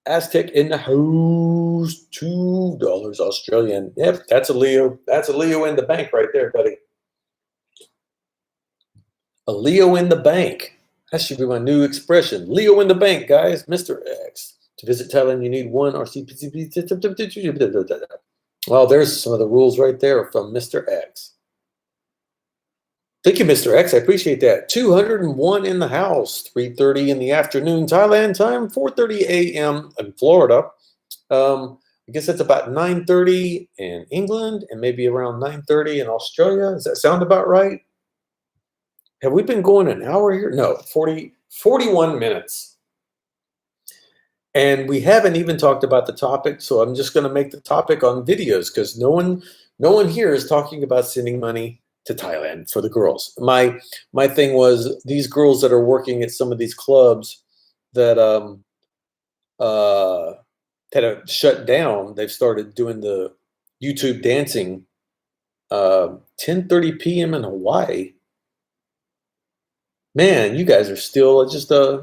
Aztec in the house, $2 Australian. Yep, that's a Leo. That's a Leo in the bank right there, buddy. A Leo in the bank. That should be my new expression. Leo in the bank, guys. Mr. X. To visit Thailand, you need one RCPCP. Well, there's some of the rules right there from Mr. X. Thank you, Mr. X. I appreciate that. 201 in the house. 3:30 in the afternoon, Thailand time. 4:30 a.m. in Florida. I guess that's about 9:30 in England and maybe around 9:30 in Australia. Does that sound about right? Have we been going an hour here? No, 41 minutes. And we haven't even talked about the topic, so I'm just going to make the topic on videos because no one here is talking about sending money to Thailand for the girls. My thing was these girls that are working at some of these clubs that have shut down. They've started doing the YouTube dancing. 10:30 p.m. in Hawaii. Man, you guys are still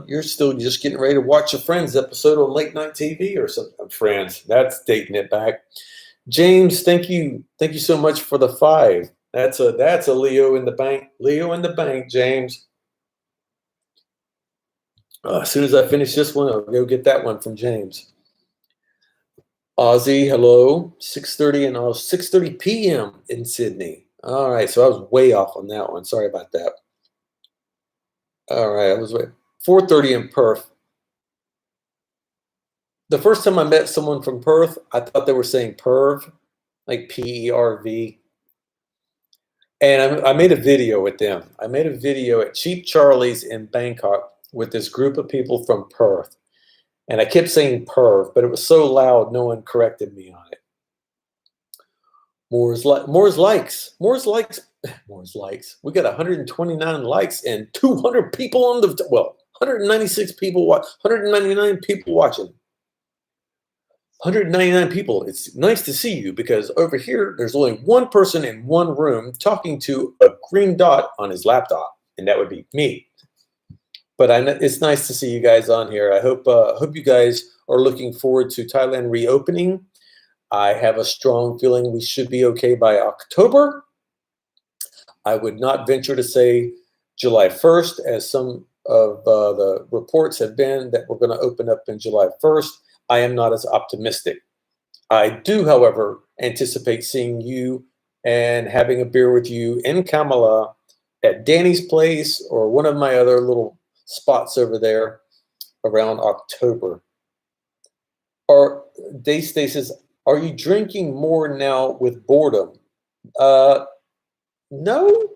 you're still just getting ready to watch a Friends episode on late night TV or something. Friends, that's dating it back. James, thank you so much for the 5. That's a Leo in the bank. Leo in the bank, James. As soon as I finish this one, I'll go get that one from James. Ozzy, hello. 6:30 and 6:30 p.m. in Sydney. All right, so I was way off on that one. Sorry about that. All right, I was 4:30 in Perth. The first time I met someone from Perth, I thought they were saying perv, like P-E-R-V. And I made a video with them. I made a video at Cheap Charlie's in Bangkok with this group of people from Perth. And I kept saying perv, but it was so loud, no one corrected me on it. Moore's likes. We got 129 likes and 200 people on 196 people 199 people watching. 199 people. It's nice to see you because over here there's only one person in one room talking to a green dot on his laptop, and that would be me. But it's nice to see you guys on here. I hope you guys are looking forward to Thailand reopening. I have a strong feeling we should be okay by October. I would not venture to say July 1st, as some of the reports have been that we're going to open up in July 1st. I am not as optimistic. I do, however, anticipate seeing you and having a beer with you in Kamala at Danny's place or one of my other little spots over there around October. Or Day says, are you drinking more now with boredom? No.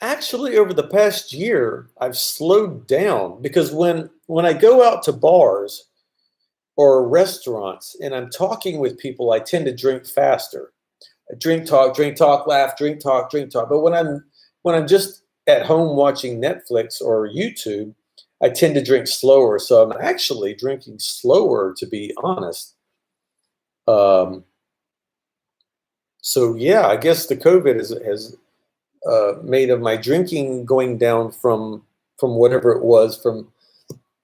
Actually, over the past year, I've slowed down because when I go out to bars or restaurants and I'm talking with people, I tend to drink faster. Drink, talk, laugh, drink, talk. But when I'm just at home watching Netflix or YouTube, I tend to drink slower. So I'm actually drinking slower, to be honest. So yeah, I guess the COVID has made of my drinking going down from whatever it was from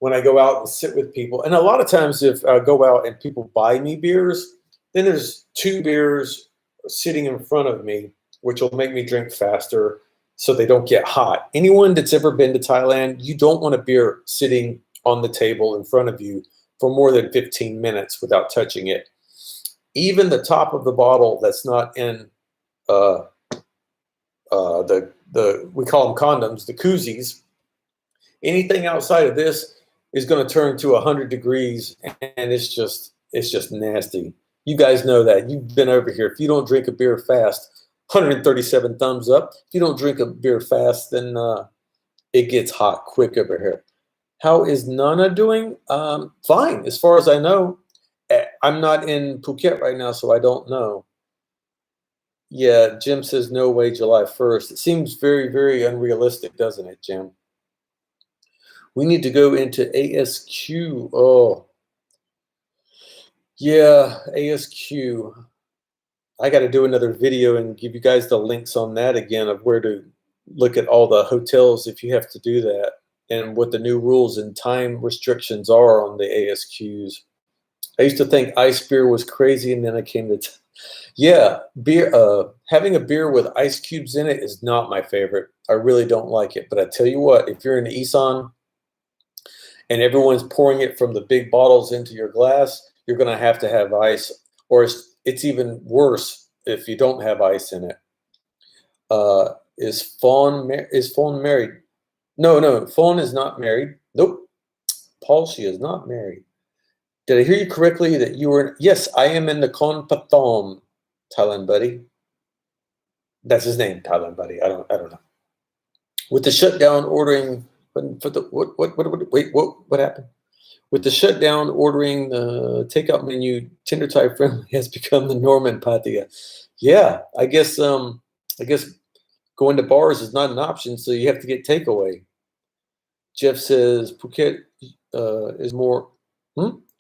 when I go out and sit with people. And a lot of times if I go out and people buy me beers, then there's 2 beers sitting in front of me, which will make me drink faster so they don't get hot. Anyone that's ever been to Thailand, you don't want a beer sitting on the table in front of you for more than 15 minutes without touching it. Even the top of the bottle that's not in we call them condoms, the koozies. Anything outside of this is going to turn to 100 degrees, and it's just nasty. You guys know that. You've been over here. If you don't drink a beer fast, 137 thumbs up. If you don't drink a beer fast, then it gets hot quick over here. How is Nana doing? Fine, as far as I know. I'm not in Phuket right now, so I don't know. Yeah, Jim says no way July 1st. It seems very, very unrealistic, doesn't it, Jim? We need to go into ASQ. Oh, yeah, ASQ. I got to do another video and give you guys the links on that again of where to look at all the hotels if you have to do that and what the new rules and time restrictions are on the ASQs. I used to think ice beer was crazy, and then I came to, yeah, beer. Having a beer with ice cubes in it is not my favorite. I really don't like it. But I tell you what, if you're in Isan and everyone's pouring it from the big bottles into your glass, you're going to have ice, or it's even worse if you don't have ice in it. Is Fawn married? No, Fawn is not married. Nope. Paul, she is not married. Did I hear you correctly that you were? Yes, I am in the Kon Patong, Thailand buddy. That's his name, Thailand buddy. I don't know. With the shutdown ordering for the what happened? With the shutdown ordering the takeout menu, Tinder Thai friendly has become the norm in Pattaya. Yeah, I guess going to bars is not an option, so you have to get takeaway. Jeff says Phuket is more.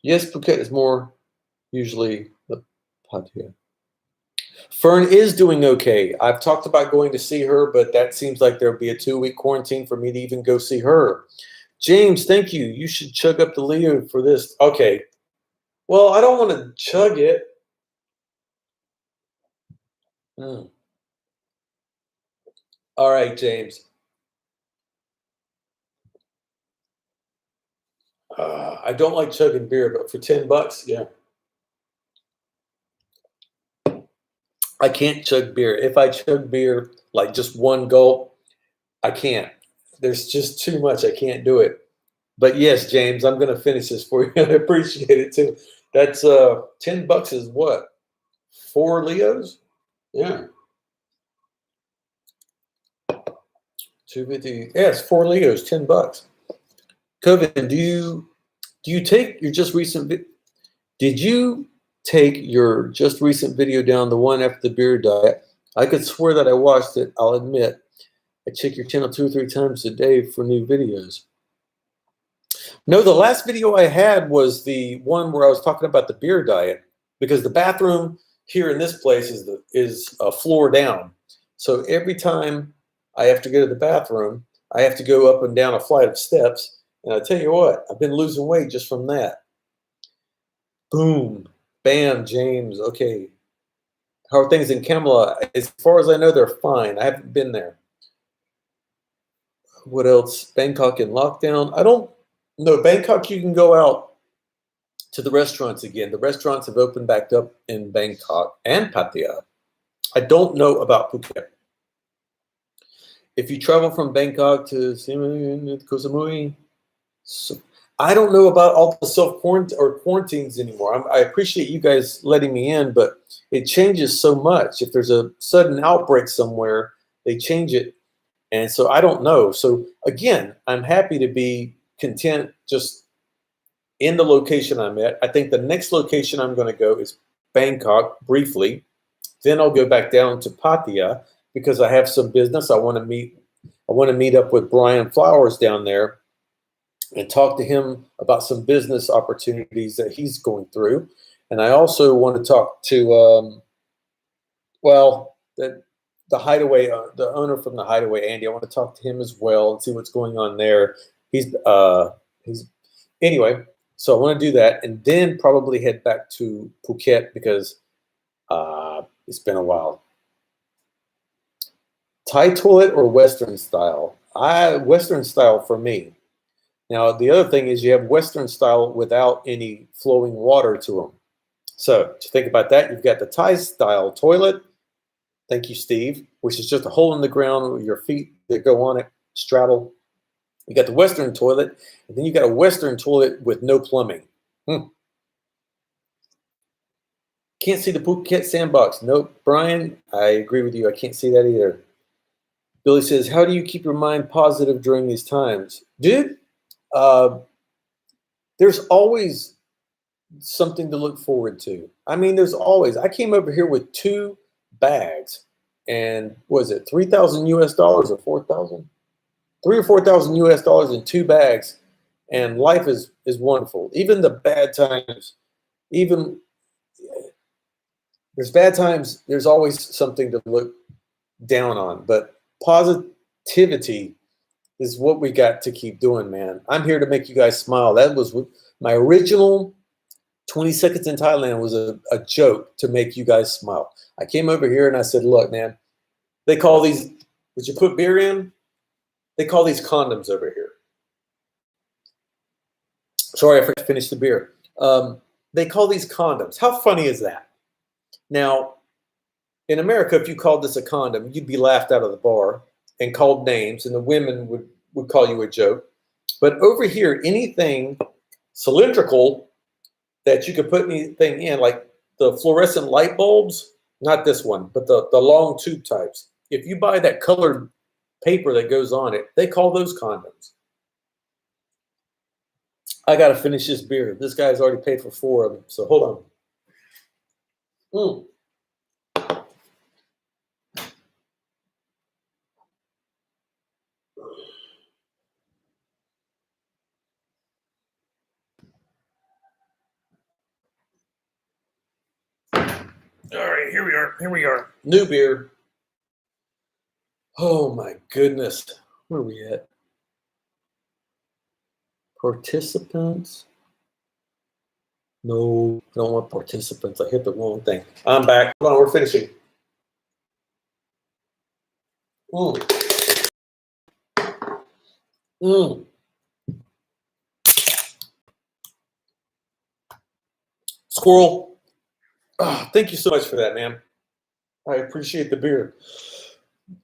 Yes, Phuket is more usually the Pattaya. Fern is doing okay. I've talked about going to see her, but that seems like there'll be a 2-week quarantine for me to even go see her. James, thank you. You should chug up the Leo for this. Okay. Well, I don't want to chug it. All right, James. I don't like chugging beer, but for $10, yeah. I can't chug beer. If I chug beer, like just one gulp, I can't. There's just too much. I can't do it. But yes, James, I'm going to finish this for you. I appreciate it too. That's $10 is what? 4 Leos? Yeah. 250. Yeah, it's 4 Leos, $10. COVID, do you take your just recent did you take your just recent video down, the one after the beer diet? I could swear that I watched it. I'll admit. I check your channel 2 or 3 times a day for new videos. No, the last video I had was the one where I was talking about the beer diet, because the bathroom here in this place is a floor down. So every time I have to go to the bathroom, I have to go up and down a flight of steps. And I tell you what, I've been losing weight just from that. Boom, bam, James. Okay. How are things in Kamala? As far as I know, they're fine. I haven't been there. What else? Bangkok in lockdown. I don't know. Bangkok, you can go out to the restaurants again. The restaurants have opened back up in Bangkok and Pattaya. I don't know about Phuket. If you travel from Bangkok to Koh Samui, I don't know about all the quarantines anymore. I appreciate you guys letting me in, but it changes so much. If there's a sudden outbreak somewhere, they change it. And so I don't know. So again, I'm happy to be content just in the location I'm at. I think the next location I'm going to go is Bangkok briefly. Then I'll go back down to Pattaya because I have some business. I want to meet up with Brian Flowers down there and talk to him about some business opportunities that he's going through. And I also want to talk to the Hideaway, the owner from the Hideaway, Andy. I want to talk to him as well and see what's going on there. He's anyway. So I want to do that, and then probably head back to Phuket because it's been a while. Thai toilet or Western style? Western style for me. Now the other thing is you have Western style without any flowing water to them. So to think about that, you've got the Thai style toilet. Thank you, Steve, which is just a hole in the ground with your feet that go on it, straddle. You got the Western toilet, and then you got a Western toilet with no plumbing. Can't see the Phuket sandbox. Nope. Brian, I agree with you. I can't see that either. Billy says, how do you keep your mind positive during these times? Dude, Uh, there's always something to look forward to. I mean, there's always. I came over here with 2 bags, and was it 3,000 US dollars or 4,000? 3 or 4,000 US dollars in 2 bags, and life is wonderful. Even the bad times, even there's bad times. There's always something to look down on, but positivity is what we got to keep doing, man. I'm here to make you guys smile. That was my original 20 seconds in Thailand was a joke to make you guys smile. I came over here and I said, look, man, they call these, would you put beer in? They call these condoms over here. Sorry, I forgot to finish the beer. They call these condoms. How funny is that? Now, in America, if you called this a condom, you'd be laughed out of the bar and called names, and the women would call you a joke. But over here, anything cylindrical that you could put anything in, like the fluorescent light bulbs, not this one, but the long tube types. If you buy that colored paper that goes on it, they call those condoms. I got to finish this beer. This guy's already paid for 4 of them, so hold on. All right, here we are. Here we are. New beer. Oh my goodness. Where are we at? Participants? No, I don't want participants. I hit the wrong thing. I'm back. Hold on, we're finishing. Squirrel. Oh, thank you so much for that, man. I appreciate the beer.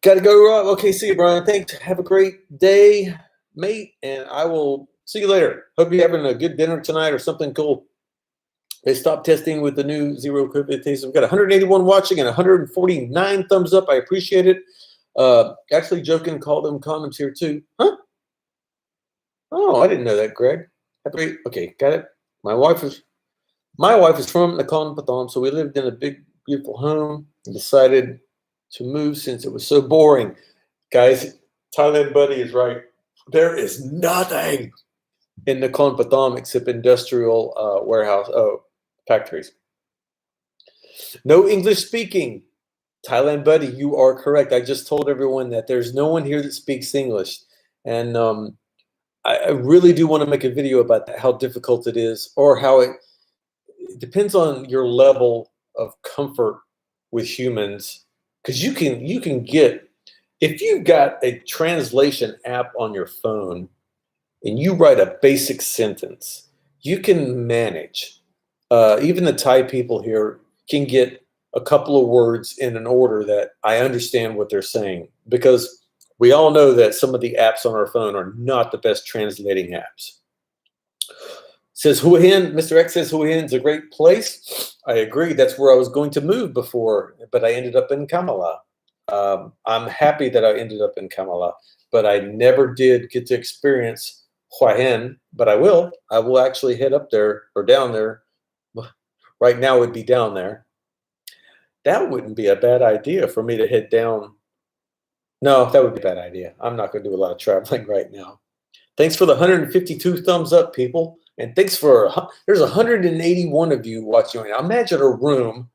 Got to go, Rob. Okay, see you, Brian. Thanks. Have a great day, mate, and I will see you later. Hope you're having a good dinner tonight or something cool. They stopped testing with the new zero COVID taste. We've got 181 watching and 149 thumbs up. I appreciate it. Actually, joking, call them condoms here too. Huh? Oh, I didn't know that, Greg. Okay, got it. My wife is from Nakhon Pathom, so we lived in a big, beautiful home and decided to move since it was so boring. Guys, Thailand Buddy is right. There is nothing in Nakhon Pathom except industrial warehouse factories. No English speaking. Thailand Buddy, you are correct. I just told everyone that there's no one here that speaks English. And I really do want to make a video about that, how difficult it is, or how it depends on your level of comfort with humans. Because you can get, if you've got a translation app on your phone and you write a basic sentence, you can manage. Even the Thai people here can get a couple of words in an order that I understand what they're saying, because we all know that some of the apps on our phone are not the best translating apps. Says Hua Hin, Mr. X says Hua Hin's a great place. I agree. That's where I was going to move before, but I ended up in Kamala. I'm happy that I ended up in Kamala, but I never did get to experience Hua Hin, but I will. I will actually head up there or down there. Right now it would be down there. That wouldn't be a bad idea for me to head down. No, that would be a bad idea. I'm not going to do a lot of traveling right now. Thanks for the 152 thumbs up, people. And thanks for, there's 181 of you watching right now. Imagine a room,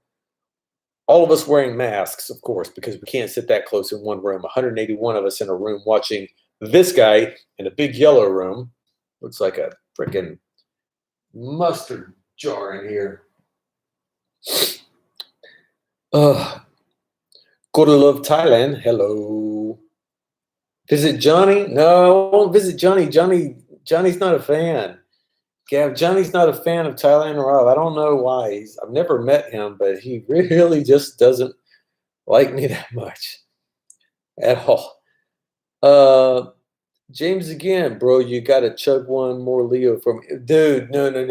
all of us wearing masks, of course, because we can't sit that close in one room. 181 of us in a room watching this guy in a big yellow room. Looks like a freaking mustard jar in here. Gotta love Thailand. Hello. Visit Johnny? No, I won't visit Johnny. Johnny's not a fan. Gav, Johnny's not a fan of Thailand Rob. I don't know why. I've never met him, but he really just doesn't like me that much at all. James again, bro. You gotta chug one more Leo from dude. No. It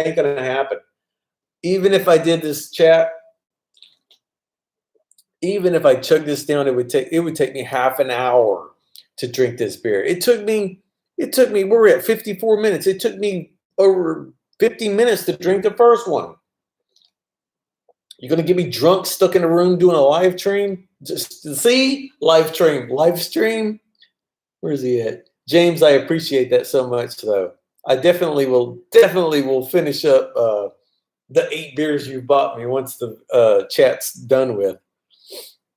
ain't gonna happen. Even if I did this chat, even if I chug this down, it would take me half an hour to drink this beer. It took me It took me, we're at 54 minutes. It took me over 50 minutes to drink the first one. You're going to get me drunk, stuck in a room doing a live stream? Just to see? Live stream? Where's he at? James, I appreciate that so much, though. I definitely will finish up the 8 beers you bought me once the chat's done with.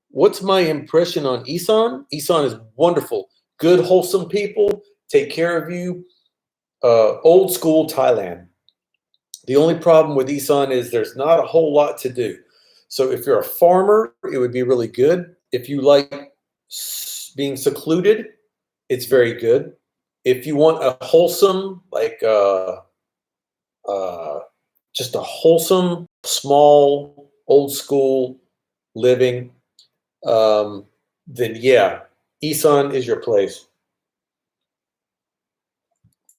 What's my impression on Isan? Isan is wonderful. Good, wholesome people. Take care of you. Old school Thailand. The only problem with Isan is there's not a whole lot to do. So if you're a farmer, it would be really good. If you like being secluded, it's very good. If you want a wholesome, like just a wholesome, small, old school living, then yeah, Isan is your place.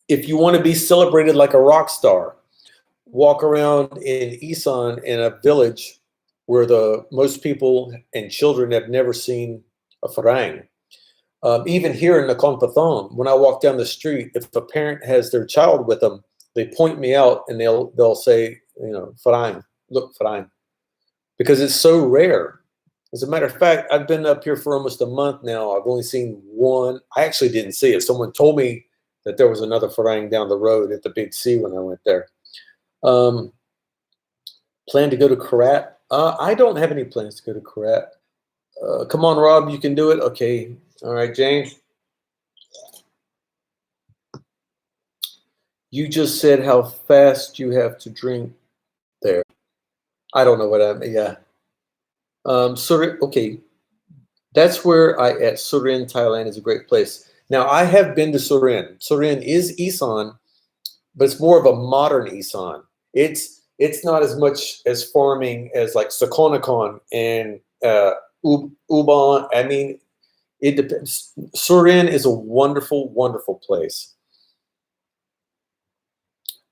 If you want to be celebrated like a rock star, walk around in Isan in a village where the most people and children have never seen a Farang. Even here in Nakhon Pathom, when I walk down the street, if a parent has their child with them, they point me out and they'll say, you know, Farang, look, Farang, because it's so rare. As a matter of fact, I've been up here for almost a month now. I've only seen one. I actually didn't see it. Someone told me that there was another Farang down the road at the Big C when I went there. Plan to go to Karat? I don't have any plans to go to Karat. Come on, Rob, you can do it. Okay. All right, James. You just said how fast you have to drink there. I don't know what I mean. Yeah. Okay. That's where at Surin, Thailand is a great place. Now, I have been to Surin. Surin is Isan, but it's more of a modern Isan. It's not as much as farming as like Sakonakon and Ubon. I mean, it depends. Surin is a wonderful, wonderful place.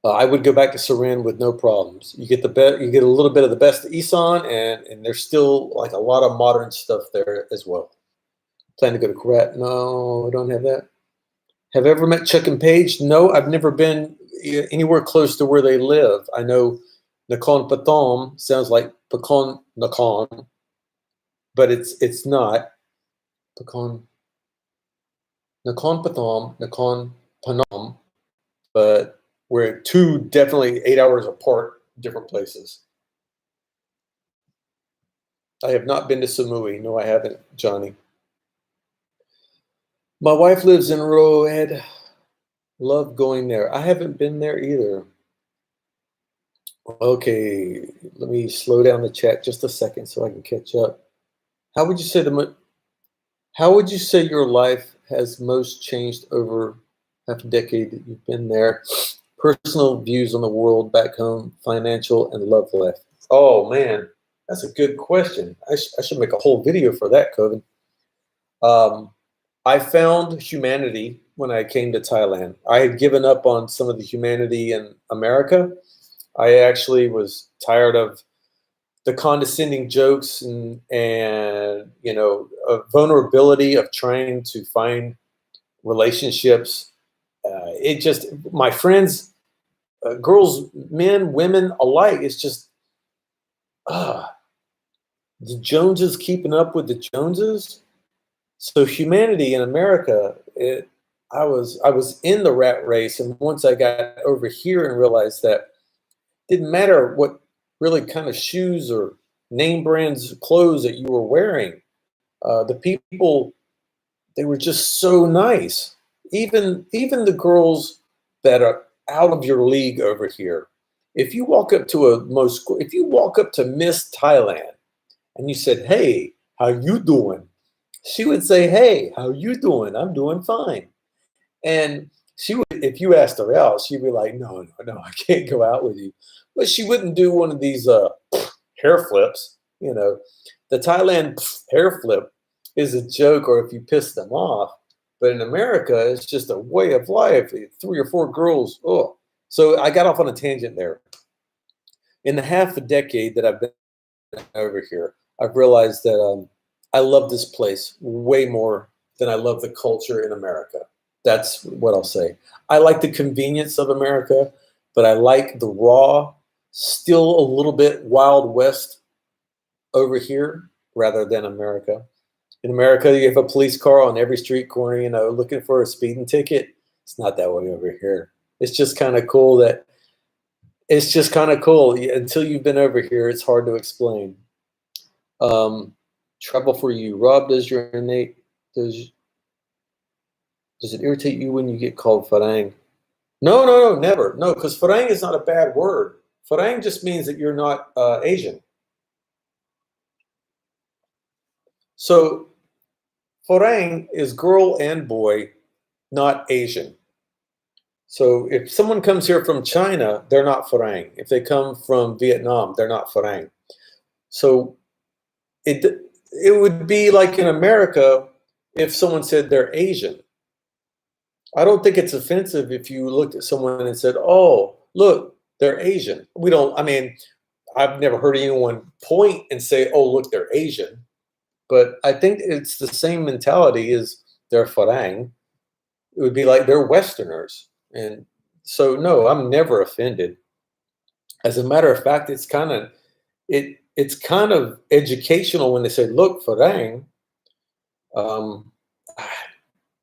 I would go back to Surin with no problems. You get you get a little bit of the best of Isan, and there's still like a lot of modern stuff there as well. Plan to go to Karat? No, I don't have that. Have I ever met Chuck and Paige? No, I've never been anywhere close to where they live. I know Nakhon Pathom sounds like Pekan Nakhon, but it's not. Nakhon Pathom, Nakhon Panom, but we're 2 definitely 8 hours apart, different places. I have not been to Samui. No, I haven't, Johnny. My wife lives in Roed. Love going there. I haven't been there either. Okay, let me slow down the chat just a second so I can catch up. How would you say your life has most changed over half a decade that you've been there? Personal views on the world back home, financial, and love life. Oh man, that's a good question. I should make a whole video for that, COVID. I found humanity when I came to Thailand. I had given up on some of the humanity in America. I actually was tired of the condescending jokes and you know, vulnerability of trying to find relationships. It just, my friends, girls, men, women alike, it's just the Joneses keeping up with the Joneses. So humanity in America, I was in the rat race, and once I got over here and realized that it didn't matter what really kind of shoes or name brands clothes that you were wearing, the people, they were just so nice. Even the girls that are out of your league over here. If you walk up to Miss Thailand and you said, "Hey, how you doing?" She would say, "Hey, how you doing? I'm doing fine." And she would, if you asked her out, she'd be like, "No, I can't go out with you." But she wouldn't do one of these hair flips. You know, the Thailand hair flip is a joke, or if you piss them off. But in America, it's just a way of life. 3 or 4 girls. Oh, so I got off on a tangent there. In the half a decade that I've been over here, I've realized that I love this place way more than I love the culture in America. That's what I'll say. I like the convenience of America, but I like the raw, still a little bit Wild West over here rather than America. In America, you have a police car on every street corner, looking for a speeding ticket. It's not that way over here. It's just kind of cool that it's just kind of cool. Until you've been over here, it's hard to explain. Trouble for you, Rob. Does it irritate you when you get called Farang? No, no, no, never. No, because Farang is not a bad word. Farang just means that you're not Asian. So Farang is girl and boy, not Asian. So if someone comes here from China, they're not Farang. If they come from Vietnam, they're not Farang. So it would be like in America if someone said they're Asian. I don't think it's offensive if you looked at someone and said, "Oh, look, they're Asian." I've never heard anyone point and say, "Oh, look, they're Asian." But I think it's the same mentality as they're Farang. It would be like they're Westerners. And so, no, I'm never offended. As a matter of fact, it's kind of educational when they say, "Look, Farang." Um,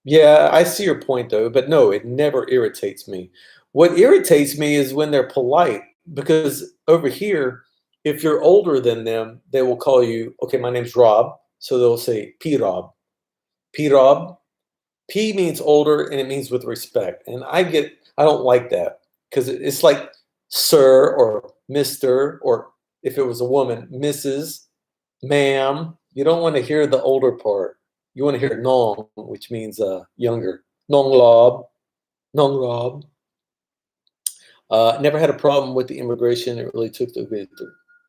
yeah, I see your point though, but no, it never irritates me. What irritates me is when they're polite, because over here, if you're older than them, they will call you, okay, my name's Rob. So they'll say P Rob. P Rob. P means older and it means with respect. And I don't like that because it's like sir or Mr. or if it was a woman, Mrs., ma'am. You don't want to hear the older part. You want to hear nong, which means younger. Nong Lob. Nong Rob. Never had a problem with the immigration. It really took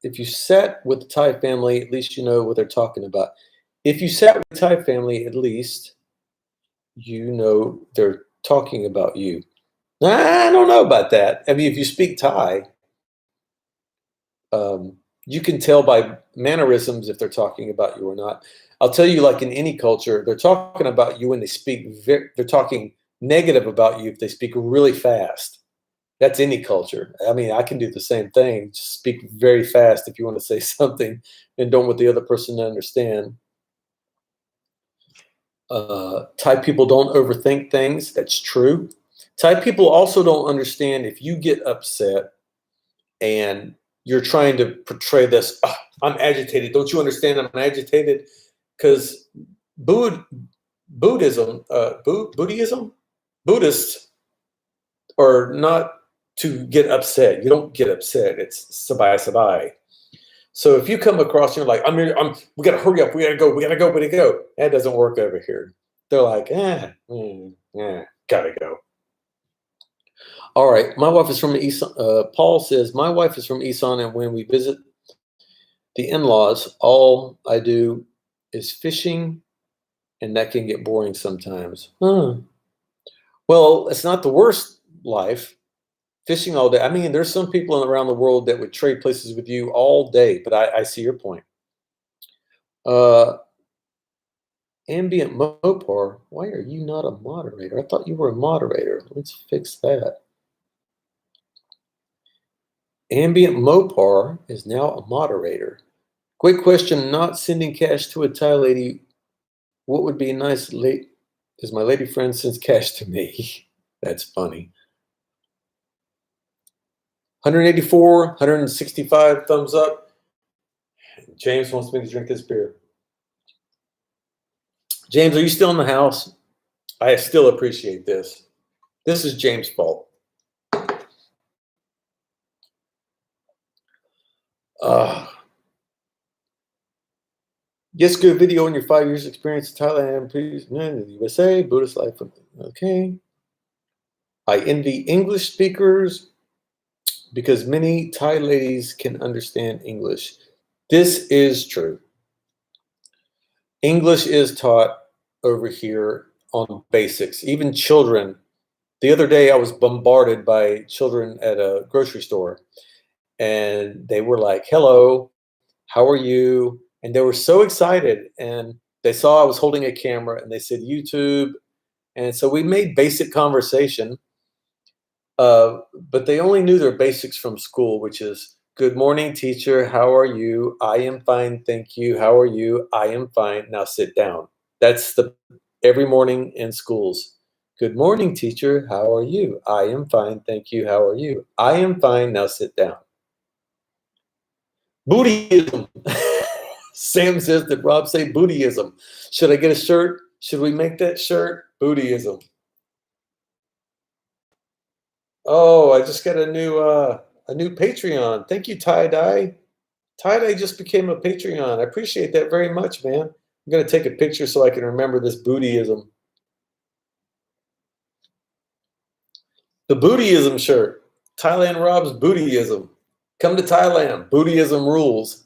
if you sat with the Thai family, at least you know what they're talking about. If you sat with the Thai family, at least you know they're talking about you. I don't know about that. I mean, if you speak Thai, you can tell by mannerisms if they're talking about you or not. I'll tell you, like in any culture, they're talking about you when they're talking negative about you if they speak really fast. That's any culture. I mean, I can do the same thing. Just speak very fast if you want to say something and don't want the other person to understand. Thai people don't overthink things. That's true. Thai people also don't understand if you get upset and you're trying to portray this, "Oh, I'm agitated. Don't you understand I'm agitated?" Because Buddhism, Buddhists are not to get upset. You don't get upset. It's sabai sabai. So if you come across and you're like, we got to hurry up. We got to go. We got to go. We got to go. That doesn't work over here. They're like, gotta go. All right. My wife is from Isan. Paul says, my wife is from Isan, and when we visit the in-laws, all I do is fishing, and that can get boring sometimes. Well, it's not the worst life. Fishing all day. I mean, there's some people around the world that would trade places with you all day, but I see your point. Ambient Mopar, why are you not a moderator? I thought you were a moderator. Let's fix that. Ambient Mopar is now a moderator. Quick question, not sending cash to a Thai lady. What would be nice is my lady friend sends cash to me. That's funny. 184, 165 thumbs up. James wants me to drink this beer. James, are you still in the house? I still appreciate this. This is James' fault. Yes, good video on your 5 years experience in Thailand, please. The USA, Buddhist life. Okay. I envy English speakers because many Thai ladies can understand English. This is true. English is taught over here on basics, even children. The other day I was bombarded by children at a grocery store and they were like, "Hello, how are you?" And they were so excited and they saw I was holding a camera and they said YouTube And so we made basic conversation, but they only knew their basics from school, which is good morning, teacher. How are you? I am fine. Thank you. How are you? I am fine. Now sit down. That's the every morning in schools. Good morning, teacher. How are you? I am fine. Thank you. How are you? I am fine. Now sit down. Buddhism. Sam says, did Rob say Buddhism? Should I get a shirt? Should we make that shirt? Buddhism. Oh, I just got a new Patreon. Thank you, Tie Dye. Tie Dye just became a Patreon. I appreciate that very much, man. I'm gonna take a picture so I can remember this Buddhism. The Buddhism shirt. Thailand Rob's Buddhism. Come to Thailand. Buddhism rules.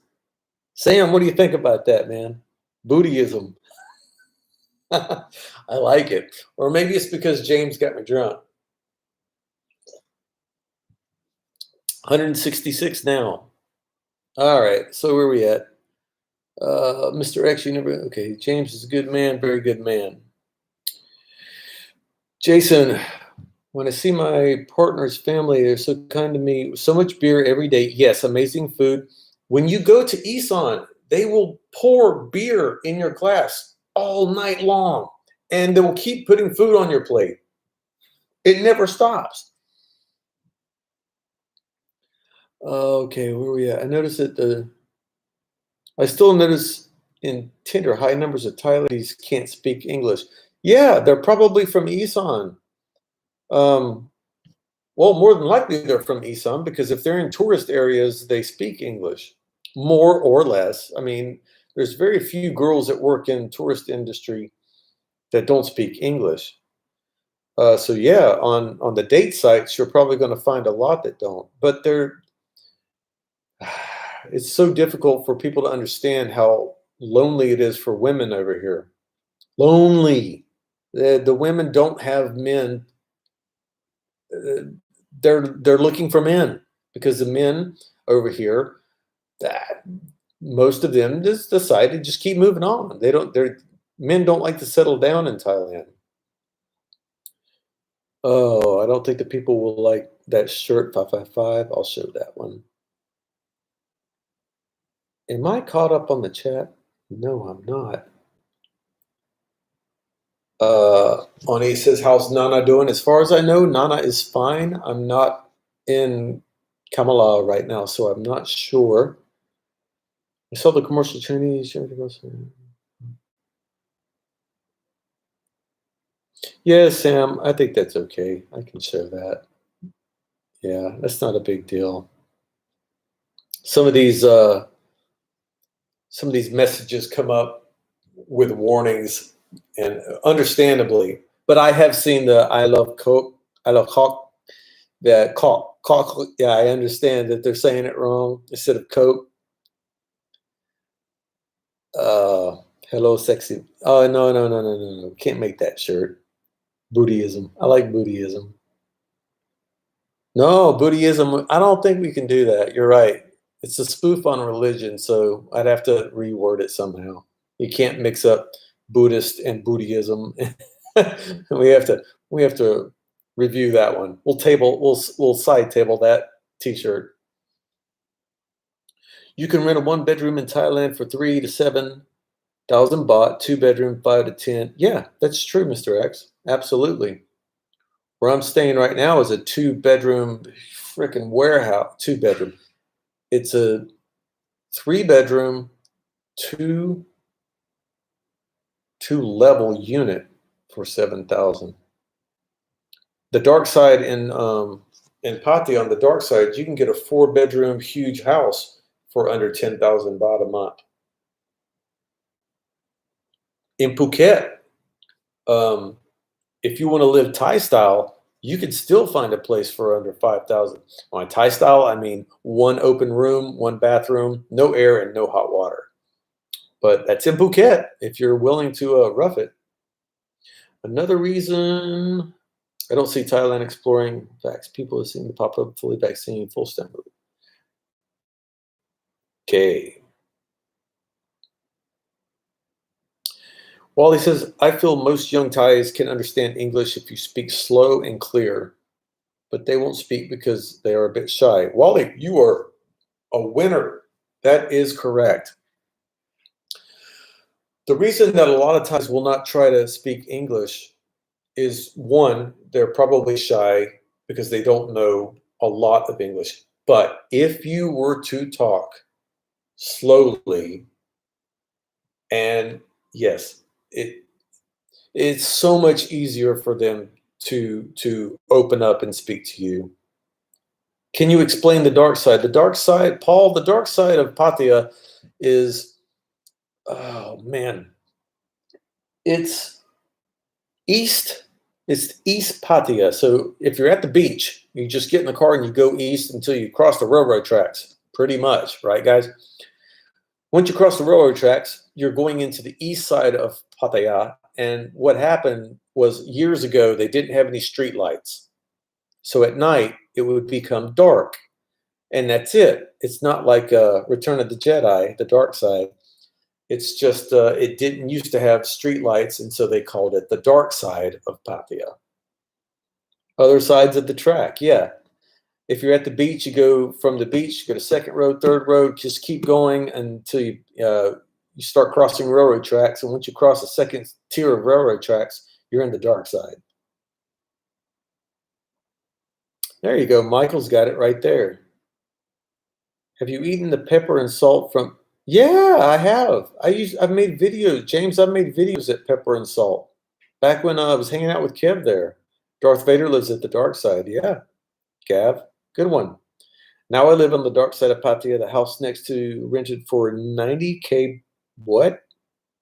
Sam, what do you think about that, man? Buddhism. I like it. Or maybe it's because James got me drunk. 166 now. All right, so where are we at? Mr. X, you never, okay, James is a good man, very good man. Jason, when I see my partner's family, they're so kind to me, so much beer every day. Yes, amazing food. When you go to Isan, they will pour beer in your glass all night long, and they will keep putting food on your plate. It never stops. Okay, where are we at? I noticed that I still notice in Tinder high numbers of Thailandese can't speak English. Yeah, they're probably from Isan. Well, more than likely they're from Isan because if they're in tourist areas, they speak English more or less. I mean, there's very few girls that work in tourist industry that don't speak English. So yeah, on the date sites, you're probably going to find a lot that don't. But it's so difficult for people to understand how lonely it is for women over here. Lonely. The women don't have men. They're looking for men because the men over here, that most of them just decide to just keep moving on. Men don't like to settle down in Thailand. Oh, I don't think the people will like that shirt 555. I'll show that one. Am I caught up on the chat? No, I'm not. Oni says, how's Nana doing? As far as I know, Nana is fine. I'm not in Kamala right now, so I'm not sure. I saw the commercial Chinese. Yeah, Sam, I think that's okay. I can share that. Yeah, that's not a big deal. Some of these messages come up with warnings, and understandably, but I have seen the I love Coke, I love Coke, the Coke. Yeah, I understand that they're saying it wrong instead of Coke. Hello, sexy. Oh, no. Can't make that shirt. Buddhism. I like Buddhism. No, Buddhism. I don't think we can do that. You're right. It's a spoof on religion, so I'd have to reword it somehow. You can't mix up Buddhist and Buddhism. we have to review that one. We'll side table that T-shirt. You can rent a 1-bedroom in Thailand for 3 to 7,000 baht, 2-bedroom 5 to 10. Yeah, that's true, Mr. X. Absolutely. Where I'm staying right now is a 2-bedroom freaking warehouse. 2-bedroom. It's a 3-bedroom, two-level unit for 7,000. The dark side in Pattaya, on the dark side, you can get a 4-bedroom huge house for under 10,000 baht a month. In Phuket, if you want to live Thai style, you could still find a place for under 5,000. On Thai style, I mean 1 open room, 1 bathroom, no air and no hot water. But that's in Phuket if you're willing to rough it. Another reason I don't see Thailand exploring facts. People are seeing the pop up fully vaccine, full stem movie. Okay. Wally says, I feel most young Thais can understand English if you speak slow and clear, but they won't speak because they are a bit shy. Wally, you are a winner. That is correct. The reason that a lot of Thais will not try to speak English is one, they're probably shy because they don't know a lot of English. But if you were to talk slowly, and yes, it's so much easier for them to open up and speak to you. Can you explain the dark side? The dark side, Paul, the dark side of Pattaya is, oh man, it's east. It's East Pattaya. So if you're at the beach, you just get in the car and you go east until you cross the railroad tracks, pretty much, right, guys? Once you cross the railroad tracks, you're going into the east side of Pattaya. And what happened was years ago, they didn't have any street lights. So at night, it would become dark. And that's it. It's not like Return of the Jedi, the dark side. It's just it didn't used to have street lights, and so they called it the dark side of Pattaya. Other sides of the track, yeah. If you're at the beach, you go from the beach, you go to second road, third road, just keep going until you start crossing railroad tracks. And once you cross the second tier of railroad tracks, you're in the dark side. There you go. Michael's got it right there. Have you eaten the pepper and salt from? Yeah, I have. I've made videos. James, I've made videos at Pepper and Salt. Back when I was hanging out with Kev there. Darth Vader lives at the dark side. Yeah, Gav. Good one. Now I live on the dark side of Pattaya. The house next to rented for 90K, what?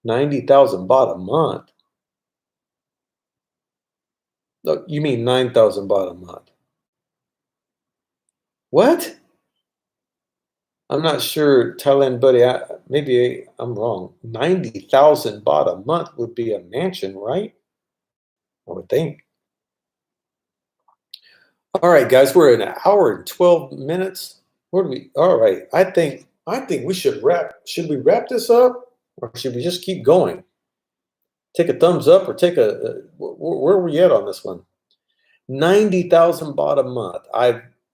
90,000 baht a month. No, you mean 9,000 baht a month. What? I'm not sure, Thailand buddy. Maybe I'm wrong. 90,000 baht a month would be a mansion, right? I would think. All right, guys, we're at an hour and 12 minutes. What do we? All right, I think we should wrap. Should we wrap this up, or should we just keep going? Take a thumbs up, or take where are we at on this one? 90,000 baht a month.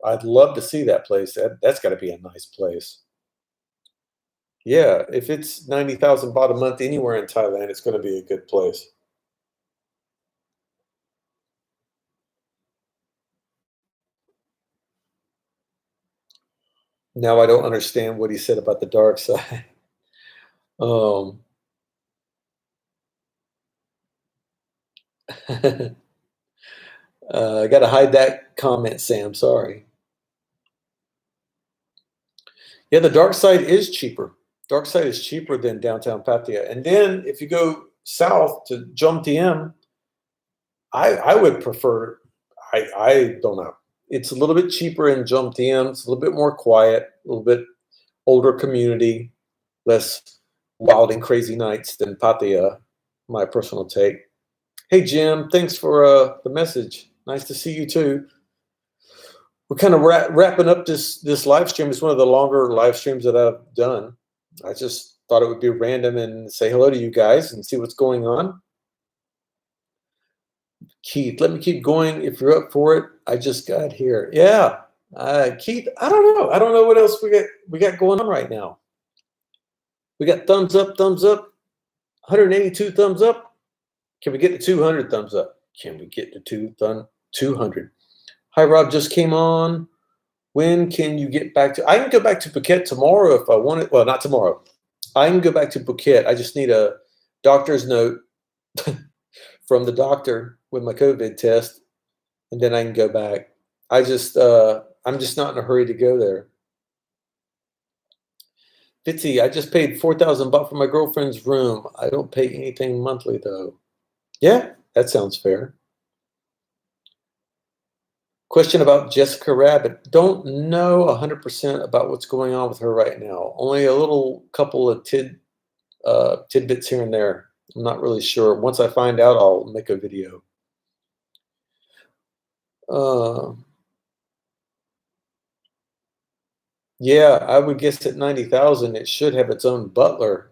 I'd love to see that place. That's got to be a nice place. Yeah, if it's 90,000 baht a month anywhere in Thailand, it's going to be a good place. Now I don't understand what he said about the dark side. um, I got to hide that comment, Sam. Sorry. Yeah, the dark side is cheaper. Dark side is cheaper than downtown Pattaya. And then if you go south to Jomtien, I would prefer. I don't know. It's a little bit cheaper in Jomtien. It's a little bit more quiet, a little bit older community, less wild and crazy nights than Pattaya. My personal take. Hey Jim, thanks for the message. Nice to see you too. We're kind of wrapping up this live stream. It's one of the longer live streams that I've done. I just thought it would be random and say hello to you guys and see what's going on. Keith, let me keep going if you're up for it. I just got here. Yeah, Keith, I don't know. I don't know what else we got going on right now. We got thumbs up, 182 thumbs up. Can we get to 200 thumbs up? Can we get to 200? Hi, Rob, just came on. When can you get back to? I can go back to Phuket tomorrow if I want it. Well, not tomorrow. I can go back to Phuket. I just need a doctor's note from the doctor with my COVID test, and then I can go back. I'm just not in a hurry to go there. Fitzy, I just paid 4,000 baht for my girlfriend's room. I don't pay anything monthly though. Yeah, that sounds fair. Question about Jessica Rabbit. Don't know 100% about what's going on with her right now. Only a little couple of tidbits here and there. I'm not really sure. Once I find out, I'll make a video. Yeah, I would guess at 90,000, it should have its own butler.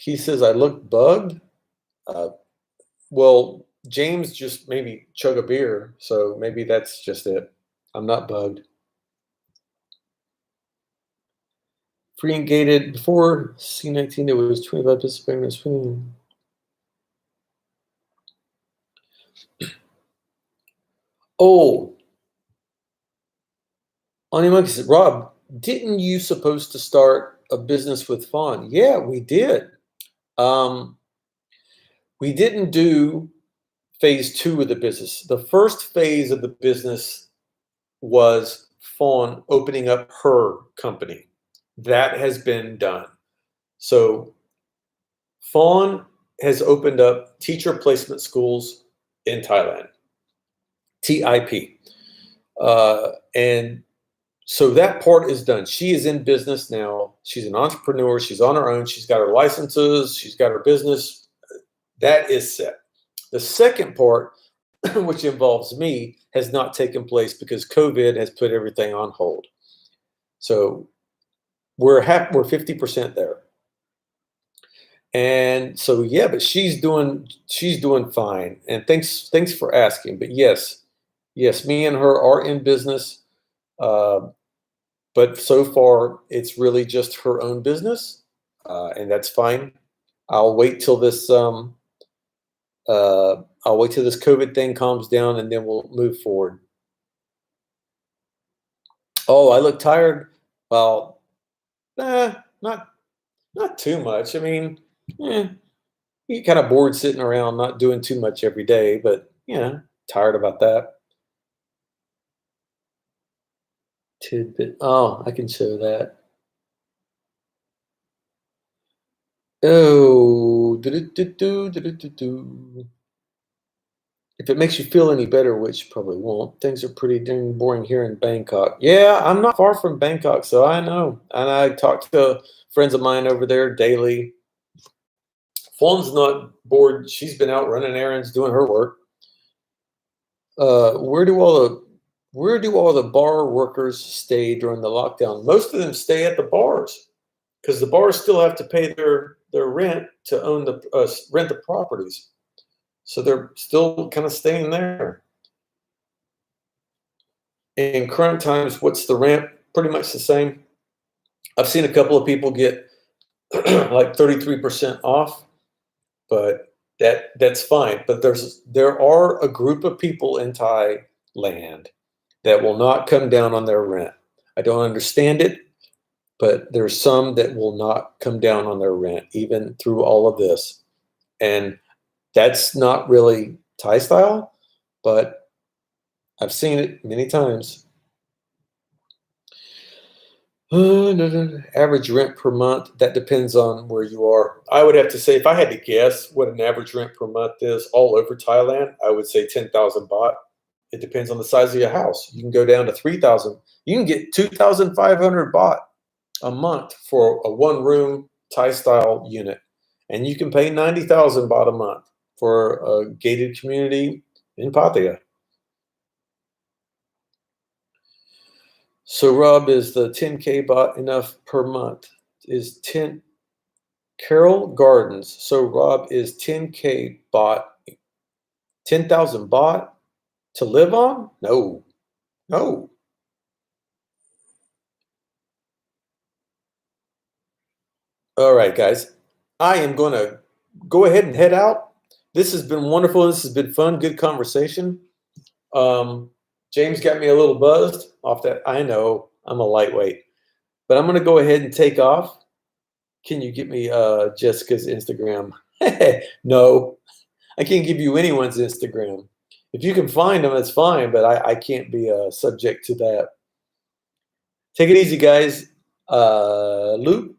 He says, I look bugged. Well, James just maybe chug a beer, so maybe that's just it. I'm not bugged. Free and gated before C19, there was 25 participating. Oh, Ani Monkey said, Rob, didn't you supposed to start a business with Fawn? Yeah, we did. We didn't do phase 2 of the business. The first phase of the business was Fawn opening up her company. That has been done. So Fawn has opened up teacher placement schools in Thailand, TIP. And so that part is done. She is in business now. She's an entrepreneur. She's on her own. She's got her licenses. She's got her business. That is set. The second part, which involves me, has not taken place because COVID has put everything on hold. So we're 50% there. And so yeah, but she's doing fine. And thanks for asking. But yes, me and her are in business. But so far it's really just her own business, and that's fine. I'll wait till this COVID thing calms down, and then we'll move forward. Oh, I look tired. Well, not too much. I mean, you kind of bored sitting around, not doing too much every day, but yeah, tired about that. Tidbit. Oh, I can show that. Oh, if it makes you feel any better, which probably won't, things are pretty dang boring here in Bangkok. Yeah, I'm not far from Bangkok, so I know. And I talk to friends of mine over there daily. Fawn's not bored. She's been out running errands, doing her work. Where do all the bar workers stay during the lockdown? Most of them stay at the bars because the bars still have to pay their rent to own rent the properties. So they're still kind of staying there. In current times, what's the rent? Pretty much the same. I've seen a couple of people get like 33% off, but that's fine. But there are a group of people in Thailand that will not come down on their rent. I don't understand it, but there's some that will not come down on their rent, even through all of this. And that's not really Thai style, but I've seen it many times. Average rent per month, that depends on where you are. I would have to say, if I had to guess what an average rent per month is all over Thailand, I would say 10,000 baht. It depends on the size of your house. You can go down to 3,000. You can get 2,500 baht a month for a one-room Thai-style unit. And you can pay 90,000 baht a month for a gated community in Pattaya. So Rob, is the 10K baht enough per month? Is 10 Carol Gardens. So Rob, is 10K baht 10,000 baht to live on? No. All right, guys. I am going to go ahead and head out. This has been wonderful. This has been fun. Good conversation. James got me a little buzzed off that. I know I'm a lightweight, but I'm going to go ahead and take off. Can you get me Jessica's Instagram? No, I can't give you anyone's Instagram. If you can find them, that's fine, but I can't be subject to that. Take it easy, guys. Luke,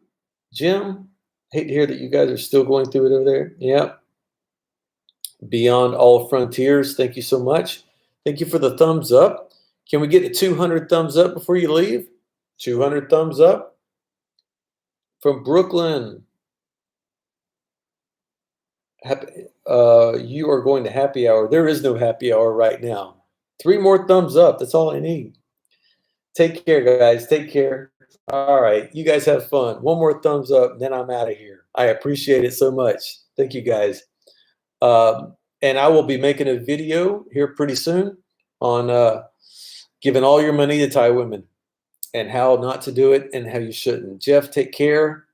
Jim, hate to hear that you guys are still going through it over there. Yep. Beyond All Frontiers, thank you so much. Thank you for the thumbs up. Can we get to 200 thumbs up before you leave? 200 thumbs up. From Brooklyn. You are going to happy hour. There is no happy hour right now. 3 more thumbs up. That's all I need. Take care, guys. Take care. All right. You guys have fun. One more thumbs up, then I'm out of here. I appreciate it so much. Thank you guys. And I will be making a video here pretty soon on giving all your money to Thai women and how not to do it and how you shouldn't. Jeff, take care.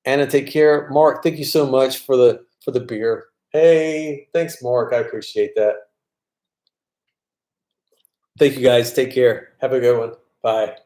Anna, take care. Mark, thank you so much for the beer. Hey, thanks, Mark. I appreciate that. Thank you guys. Take care. Have a good one. Bye.